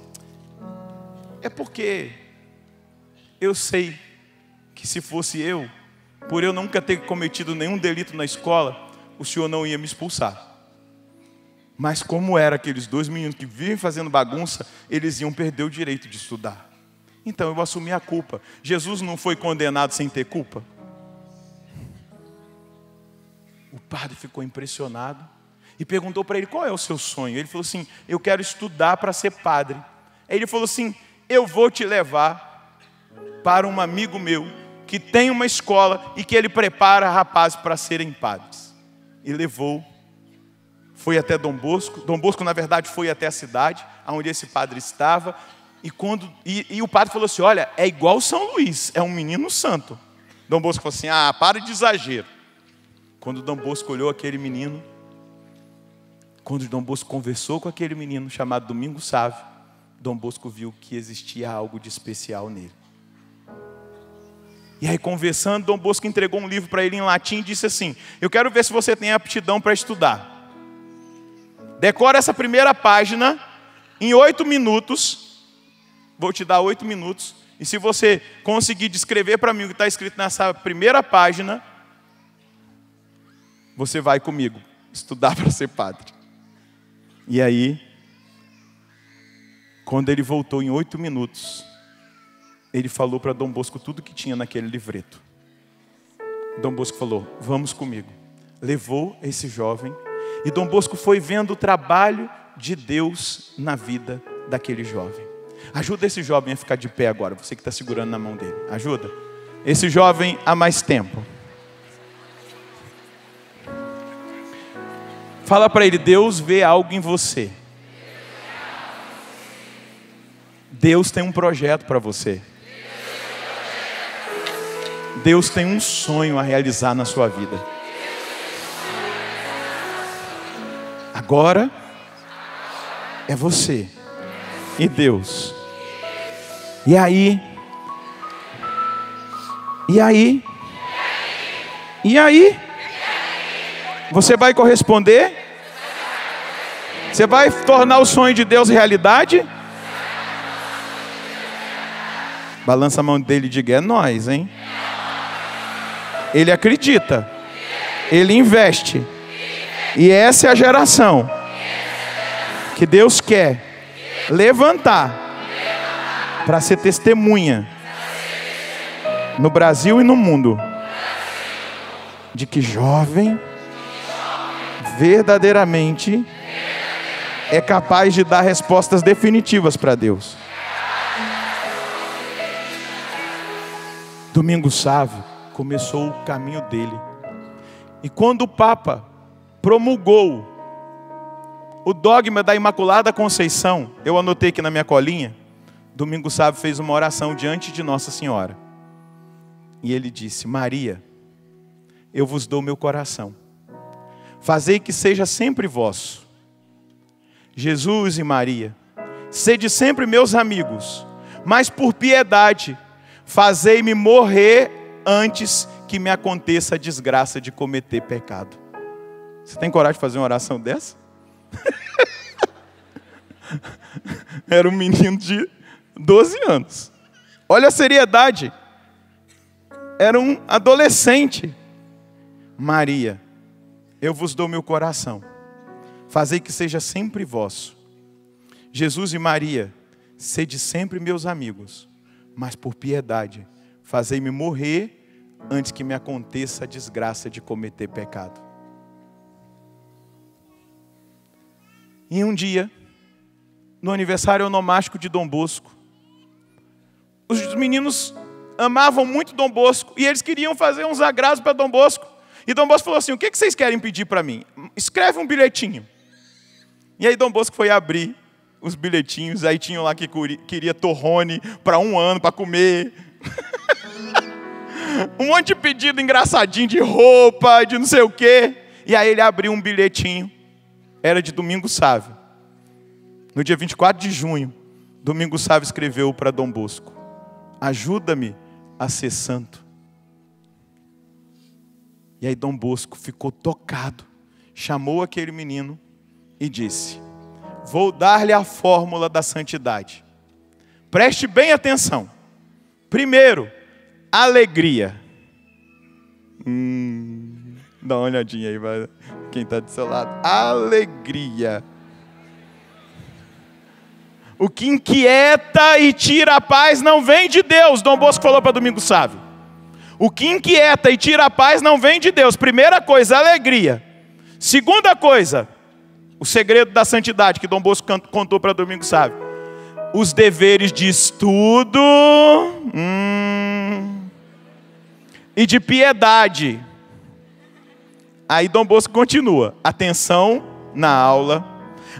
é porque eu sei que se fosse eu, por eu nunca ter cometido nenhum delito na escola, o senhor não ia me expulsar. Mas como eram aqueles 2 meninos que vivem fazendo bagunça, eles iam perder o direito de estudar. Então eu assumi a culpa. Jesus não foi condenado sem ter culpa? O padre ficou impressionado e perguntou para ele: qual é o seu sonho? Ele falou assim: eu quero estudar para ser padre. Aí ele falou assim: eu vou te levar para um amigo meu que tem uma escola e que ele prepara rapazes para serem padres. E levou, foi até Dom Bosco. Dom Bosco, na verdade, foi até a cidade onde esse padre estava. E o padre falou assim: olha, é igual São Luís, é um menino santo. Dom Bosco falou assim: ah, para de exagero. Quando Dom Bosco olhou aquele menino, quando Dom Bosco conversou com aquele menino chamado Domingos Sávio, Dom Bosco viu que existia algo de especial nele. E aí, conversando, Dom Bosco entregou um livro para ele em latim e disse assim: eu quero ver se você tem aptidão para estudar. Decora essa primeira página em 8 minutos. Vou te dar 8 minutos. E se você conseguir descrever para mim o que está escrito nessa primeira página, você vai comigo estudar para ser padre. E aí, quando ele voltou em 8 minutos, ele falou para Dom Bosco tudo que tinha naquele livreto. Dom Bosco falou: vamos comigo. Levou esse jovem e Dom Bosco foi vendo o trabalho de Deus na vida daquele jovem. Ajuda esse jovem a ficar de pé agora, você que está segurando na mão dele. Ajuda esse jovem a mais tempo. Fala para ele: Deus vê algo em você. Deus tem um projeto para você. Deus tem um sonho a realizar na sua vida. Agora é você e Deus. E aí? Você vai corresponder? Você vai tornar o sonho de Deus realidade? Balança a mão dele e diga: é nós, hein? Ele acredita, ele investe. E essa é a geração que Deus quer levantar para ser testemunha no Brasil e no mundo de que jovem verdadeiramente é capaz de dar respostas definitivas para Deus. Domingos Sávio começou o caminho dele. E quando o Papa promulgou o dogma da Imaculada Conceição, eu anotei aqui na minha colinha, Domingos Sávio fez uma oração diante de Nossa Senhora. E ele disse: Maria, eu vos dou meu coração. Fazei que seja sempre vosso. Jesus e Maria, sede sempre meus amigos, mas por piedade, fazei-me morrer antes que me aconteça a desgraça de cometer pecado. Você tem coragem de fazer uma oração dessa? Era um menino de 12 anos. Olha a seriedade. Era um adolescente. Maria, eu vos dou meu coração. Fazei que seja sempre vosso. Jesus e Maria, sede sempre meus amigos, mas por piedade, fazei-me morrer antes que me aconteça a desgraça de cometer pecado. E um dia, no aniversário onomástico de Dom Bosco, os meninos amavam muito Dom Bosco e eles queriam fazer uns agrados para Dom Bosco. E Dom Bosco falou assim: o que vocês querem pedir para mim? Escreve um bilhetinho. E aí Dom Bosco foi abrir os bilhetinhos, aí tinham lá que queria torrone para 1 ano para comer. Um monte de pedido engraçadinho de roupa, de não sei o quê. E aí ele abriu um bilhetinho, era de Domingos Sávio. No dia 24 de junho, Domingos Sávio escreveu para Dom Bosco: ajuda-me a ser santo. E aí Dom Bosco ficou tocado, chamou aquele menino e disse: vou dar-lhe a fórmula da santidade. Preste bem atenção. Primeiro, alegria. Dá uma olhadinha aí, quem está do seu lado. Alegria. O que inquieta e tira a paz não vem de Deus. Dom Bosco falou para Domingos Sávio. O que inquieta e tira a paz não vem de Deus. Primeira coisa, alegria. Segunda coisa, o segredo da santidade que Dom Bosco contou para Domingos Sávio: os deveres de estudo e de piedade. Aí Dom Bosco continua: atenção na aula,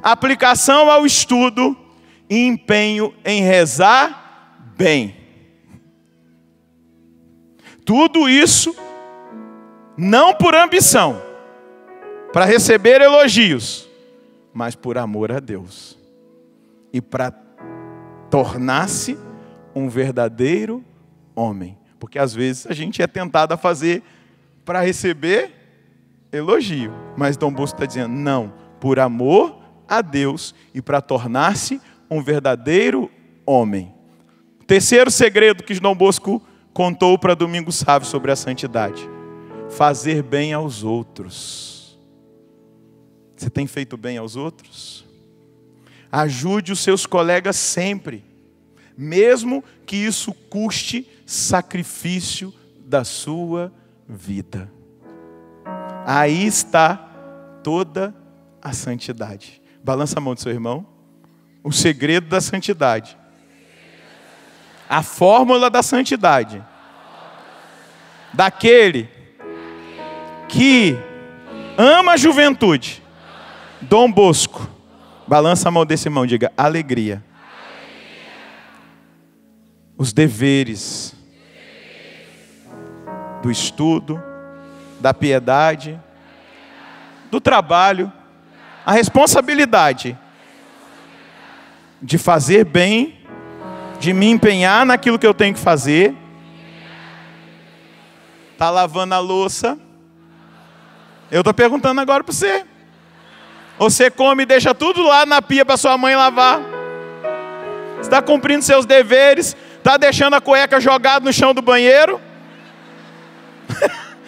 aplicação ao estudo e empenho em rezar bem. Tudo isso não por ambição, para receber elogios, mas por amor a Deus. E para tornar-se um verdadeiro homem. Porque às vezes a gente é tentado a fazer para receber elogio. Mas Dom Bosco está dizendo, não, por amor a Deus e para tornar-se um verdadeiro homem. O terceiro segredo que Dom Bosco contou para Domingos Sávio sobre a santidade: fazer bem aos outros. Você tem feito bem aos outros? Ajude os seus colegas sempre, mesmo que isso custe sacrifício da sua vida. Aí está toda a santidade. Balança a mão do seu irmão. O segredo da santidade. A fórmula da santidade. Daquele que ama a juventude. Dom Bosco. Balança a mão desse irmão, diga: alegria. Os deveres do estudo, da piedade, do trabalho, a responsabilidade de fazer bem, de me empenhar naquilo que eu tenho que fazer. Está lavando a louça? Eu estou perguntando agora para você. Você come e deixa tudo lá na pia para sua mãe lavar? Você está cumprindo seus deveres? Está deixando a cueca jogada no chão do banheiro?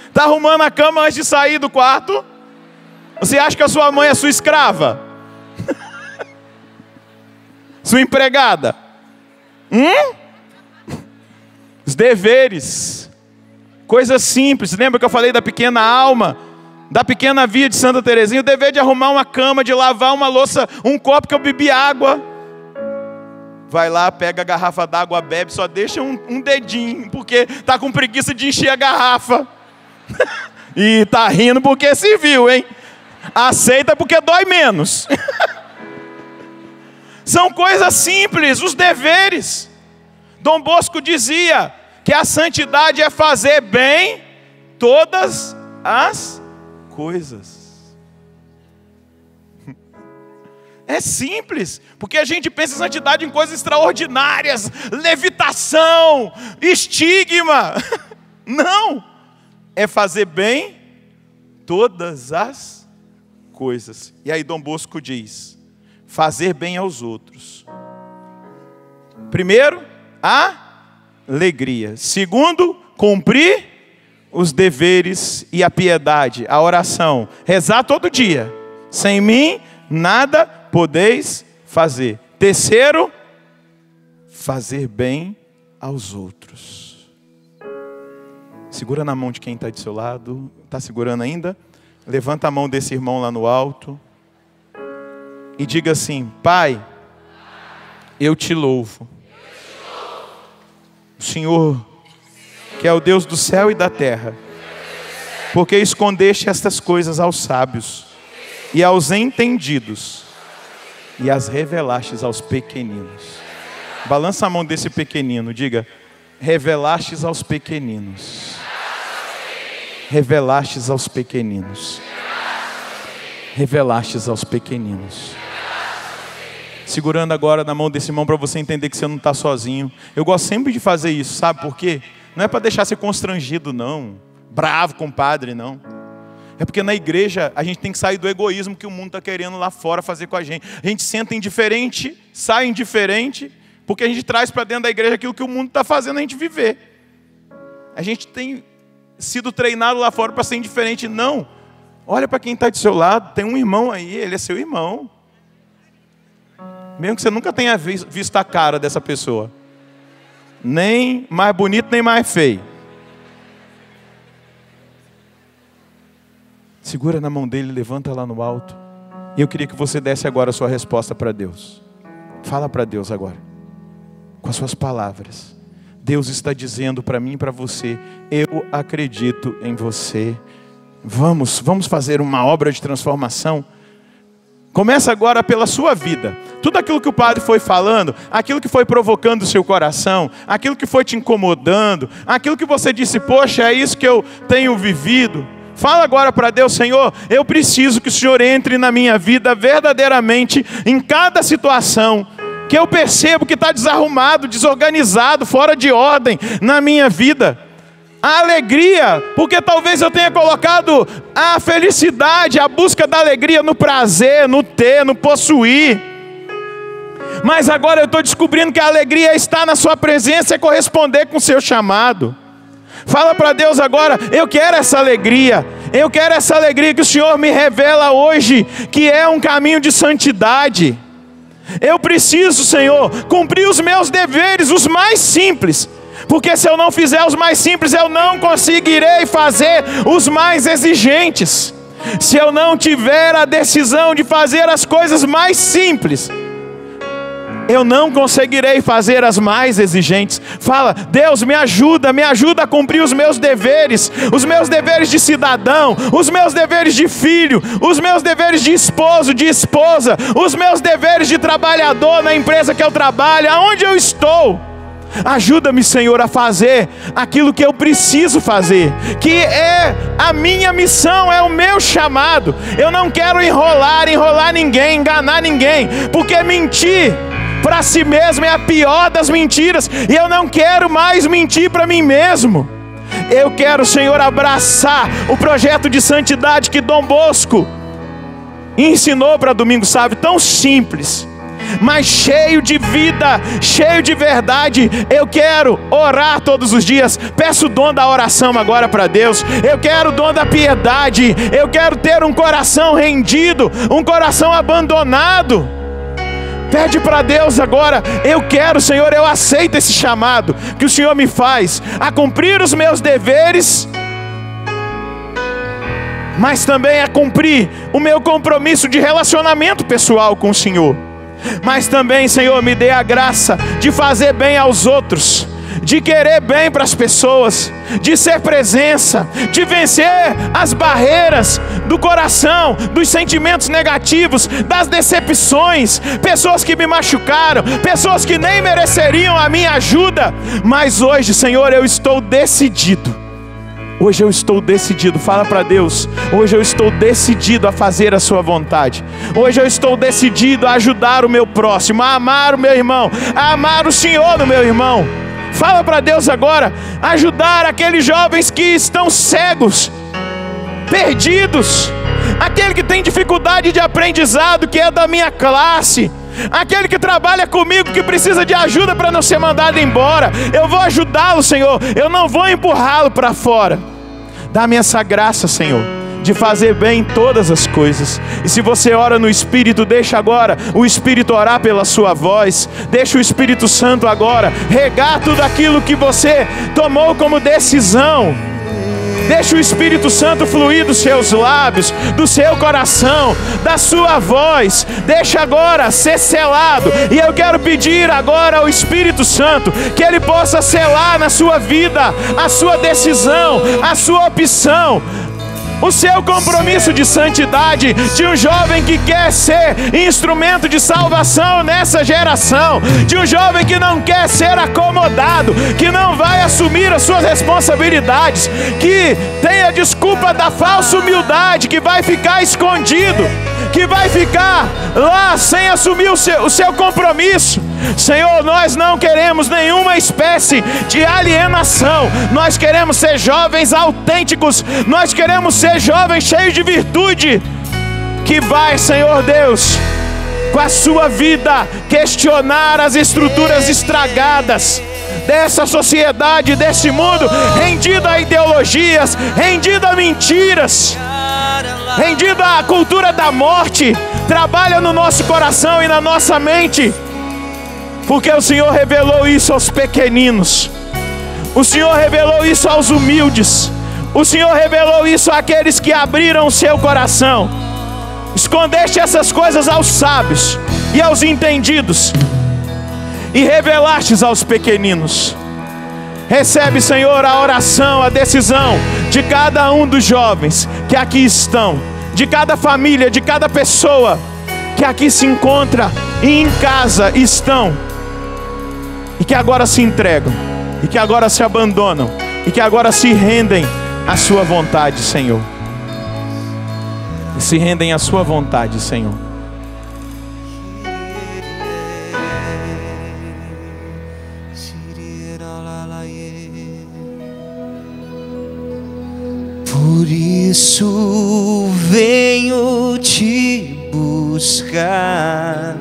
Está arrumando a cama antes de sair do quarto? Você acha que a sua mãe é sua escrava? Sua empregada? Os deveres. Coisas simples. Lembra que eu falei da pequena alma? Da pequena via de Santa Teresinha? O dever de arrumar uma cama, de lavar uma louça, um copo que eu bebi água. Vai lá, pega a garrafa d'água, bebe, só deixa um dedinho, porque está com preguiça de encher a garrafa. E está rindo porque se viu, hein? Aceita porque dói menos. São coisas simples, os deveres. Dom Bosco dizia que a santidade é fazer bem todas as coisas. É simples, porque a gente pensa em santidade em coisas extraordinárias, levitação, estigma. Não, é fazer bem todas as coisas. E aí Dom Bosco diz: fazer bem aos outros. Primeiro, a alegria. Segundo, cumprir os deveres e a piedade, a oração. Rezar todo dia. Sem mim, nada podeis fazer. Terceiro, fazer bem aos outros. Segura na mão de quem está do seu lado. Está segurando ainda? Levanta a mão desse irmão lá no alto. E diga assim: Pai, eu te louvo. O Senhor, que é o Deus do céu e da terra, porque escondeste estas coisas aos sábios e aos entendidos, e as revelastes aos pequeninos. Balança a mão desse pequenino, diga: revelastes aos pequeninos. Revelastes aos pequeninos. Revelastes aos pequeninos. Segurando agora na mão desse irmão para você entender que você não está sozinho. Eu gosto sempre de fazer isso, sabe por quê? Não é para deixar você constrangido, não. Bravo com o padre, não. É porque na igreja a gente tem que sair do egoísmo que o mundo está querendo lá fora fazer com a gente. A gente senta indiferente, sai indiferente, porque a gente traz para dentro da igreja aquilo que o mundo está fazendo a gente viver. A gente tem sido treinado lá fora para ser indiferente. Não. Olha para quem está do seu lado. Tem um irmão aí, ele é seu irmão. Mesmo que você nunca tenha visto a cara dessa pessoa. Nem mais bonito, nem mais feio. Segura na mão dele, levanta lá no alto. E eu queria que você desse agora a sua resposta para Deus. Fala para Deus agora, com as suas palavras. Deus está dizendo para mim e para você: eu acredito em você. Vamos fazer uma obra de transformação. Começa agora pela sua vida. Tudo aquilo que o padre foi falando, aquilo que foi provocando o seu coração, aquilo que foi te incomodando, aquilo que você disse: poxa, é isso que eu tenho vivido. Fala agora para Deus: Senhor, eu preciso que o Senhor entre na minha vida verdadeiramente, em cada situação que eu percebo que está desarrumado, desorganizado, fora de ordem na minha vida. A alegria, porque talvez eu tenha colocado a felicidade, a busca da alegria no prazer, no ter, no possuir. Mas agora eu estou descobrindo que a alegria está na sua presença e corresponder com o seu chamado. Fala para Deus agora: eu quero essa alegria. Eu quero essa alegria que o Senhor me revela hoje, que é um caminho de santidade. Eu preciso, Senhor, cumprir os meus deveres, os mais simples. Porque se eu não fizer os mais simples, eu não conseguirei fazer os mais exigentes. Se eu não tiver a decisão de fazer as coisas mais simples, eu não conseguirei fazer as mais exigentes. Fala: Deus, me ajuda a cumprir os meus deveres de cidadão, os meus deveres de filho, os meus deveres de esposo, de esposa, os meus deveres de trabalhador na empresa que eu trabalho, aonde eu estou. Ajuda-me, Senhor, a fazer aquilo que eu preciso fazer, que é a minha missão, é o meu chamado. Eu não quero enrolar ninguém, enganar ninguém, porque mentir para si mesmo é a pior das mentiras, e eu não quero mais mentir para mim mesmo. Eu quero, Senhor, abraçar o projeto de santidade que Dom Bosco ensinou para Domingo Sávio, tão simples, mas cheio de vida, cheio de verdade. Eu quero orar todos os dias. Peço o dom da oração agora para Deus. Eu quero o dom da piedade. Eu quero ter um coração rendido, um coração abandonado. Pede para Deus agora: eu quero, Senhor, eu aceito esse chamado que o Senhor me faz a cumprir os meus deveres, mas também a cumprir o meu compromisso de relacionamento pessoal com o Senhor. Mas também, Senhor, me dê a graça de fazer bem aos outros, de querer bem para as pessoas, de ser presença, de vencer as barreiras do coração, dos sentimentos negativos, das decepções, pessoas que me machucaram, pessoas que nem mereceriam a minha ajuda. Mas hoje, Senhor, eu estou decidido. Hoje eu estou decidido, fala para Deus: hoje eu estou decidido a fazer a sua vontade. Hoje eu estou decidido a ajudar o meu próximo, a amar o meu irmão, a amar o Senhor no meu irmão. Fala para Deus agora: ajudar aqueles jovens que estão cegos, perdidos, aquele que tem dificuldade de aprendizado, que é da minha classe, aquele que trabalha comigo, que precisa de ajuda para não ser mandado embora. Eu vou ajudá-lo, Senhor, eu não vou empurrá-lo para fora. Dá-me essa graça, Senhor, de fazer bem em todas as coisas. E se você ora no Espírito, deixa agora o Espírito orar pela sua voz. Deixa o Espírito Santo agora regar tudo aquilo que você tomou como decisão. Deixa o Espírito Santo fluir dos seus lábios, do seu coração, da sua voz. Deixa agora ser selado. E eu quero pedir agora ao Espírito Santo que Ele possa selar na sua vida a sua decisão, a sua opção, o seu compromisso de santidade, de um jovem que quer ser instrumento de salvação nessa geração, de um jovem que não quer ser acomodado, que não vai assumir as suas responsabilidades, que tem a desculpa da falsa humildade, que vai ficar escondido, que vai ficar lá sem assumir o seu compromisso. Senhor, nós não queremos nenhuma espécie de alienação. Nós queremos ser jovens autênticos. Nós queremos ser jovens cheios de virtude, que vai, Senhor Deus, com a sua vida questionar as estruturas estragadas dessa sociedade, desse mundo, rendido a ideologias, rendido a mentiras, rendido à cultura da morte. Trabalha no nosso coração e na nossa mente, porque o Senhor revelou isso aos pequeninos, o Senhor revelou isso aos humildes, o Senhor revelou isso àqueles que abriram o seu coração. Escondeste essas coisas aos sábios e aos entendidos, e revelastes aos pequeninos. Recebe, Senhor, a oração, a decisão de cada um dos jovens que aqui estão, de cada família, de cada pessoa que aqui se encontra e em casa estão, e que agora se entregam, e que agora se abandonam, e que agora se rendem à sua vontade, Senhor. E se rendem à sua vontade, Senhor. Por isso venho te buscar,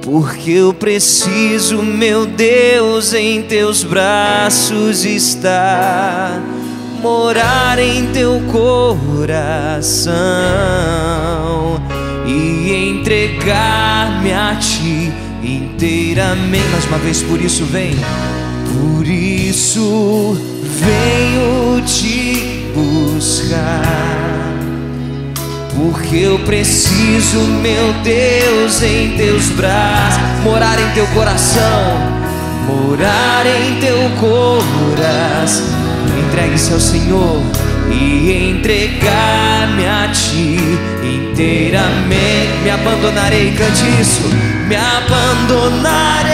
porque eu preciso, meu Deus, em teus braços estar, morar em teu coração e entregar-me a ti inteiramente. Mais uma vez, por isso vem. Por isso venho te buscar, porque eu preciso, meu Deus, em teus braços, morar em teu coração, morar em teu coração. Entregue-se ao Senhor e entregar-me a ti inteiramente. Me abandonarei, cante isso. Me abandonarei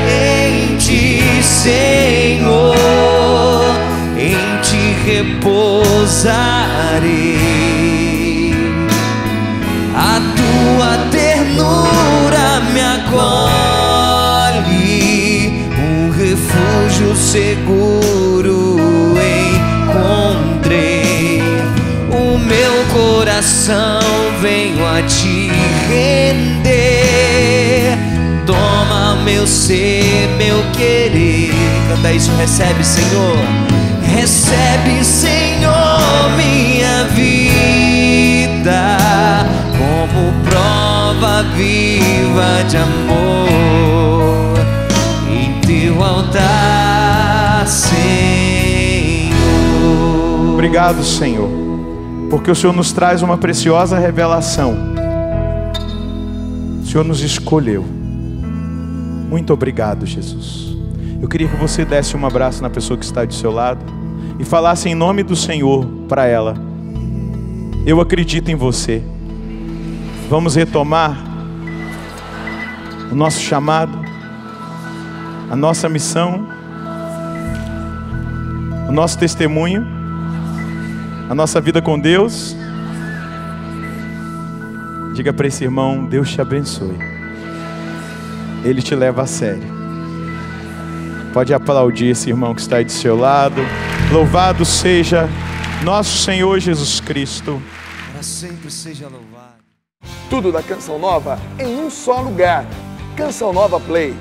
em ti, Senhor, em ti repousarei. A tua ternura me acolhe, um refúgio seguro encontrei. O meu coração venho a te render. Toma meu ser, meu querer. Canta isso, recebe, Senhor. Recebe, Senhor, minha vida como prova viva de amor em teu altar, Senhor. Obrigado, Senhor, porque o Senhor nos traz uma preciosa revelação. O Senhor nos escolheu. Muito obrigado, Jesus. Eu queria que você desse um abraço na pessoa que está do seu lado e falasse em nome do Senhor para ela: eu acredito em você. Vamos retomar o nosso chamado, a nossa missão, o nosso testemunho, a nossa vida com Deus. Diga para esse irmão: Deus te abençoe. Ele te leva a sério. Pode aplaudir esse irmão que está aí do seu lado. Louvado seja nosso Senhor Jesus Cristo. Para sempre seja louvado. Tudo da Canção Nova em um só lugar. Canção Nova Play.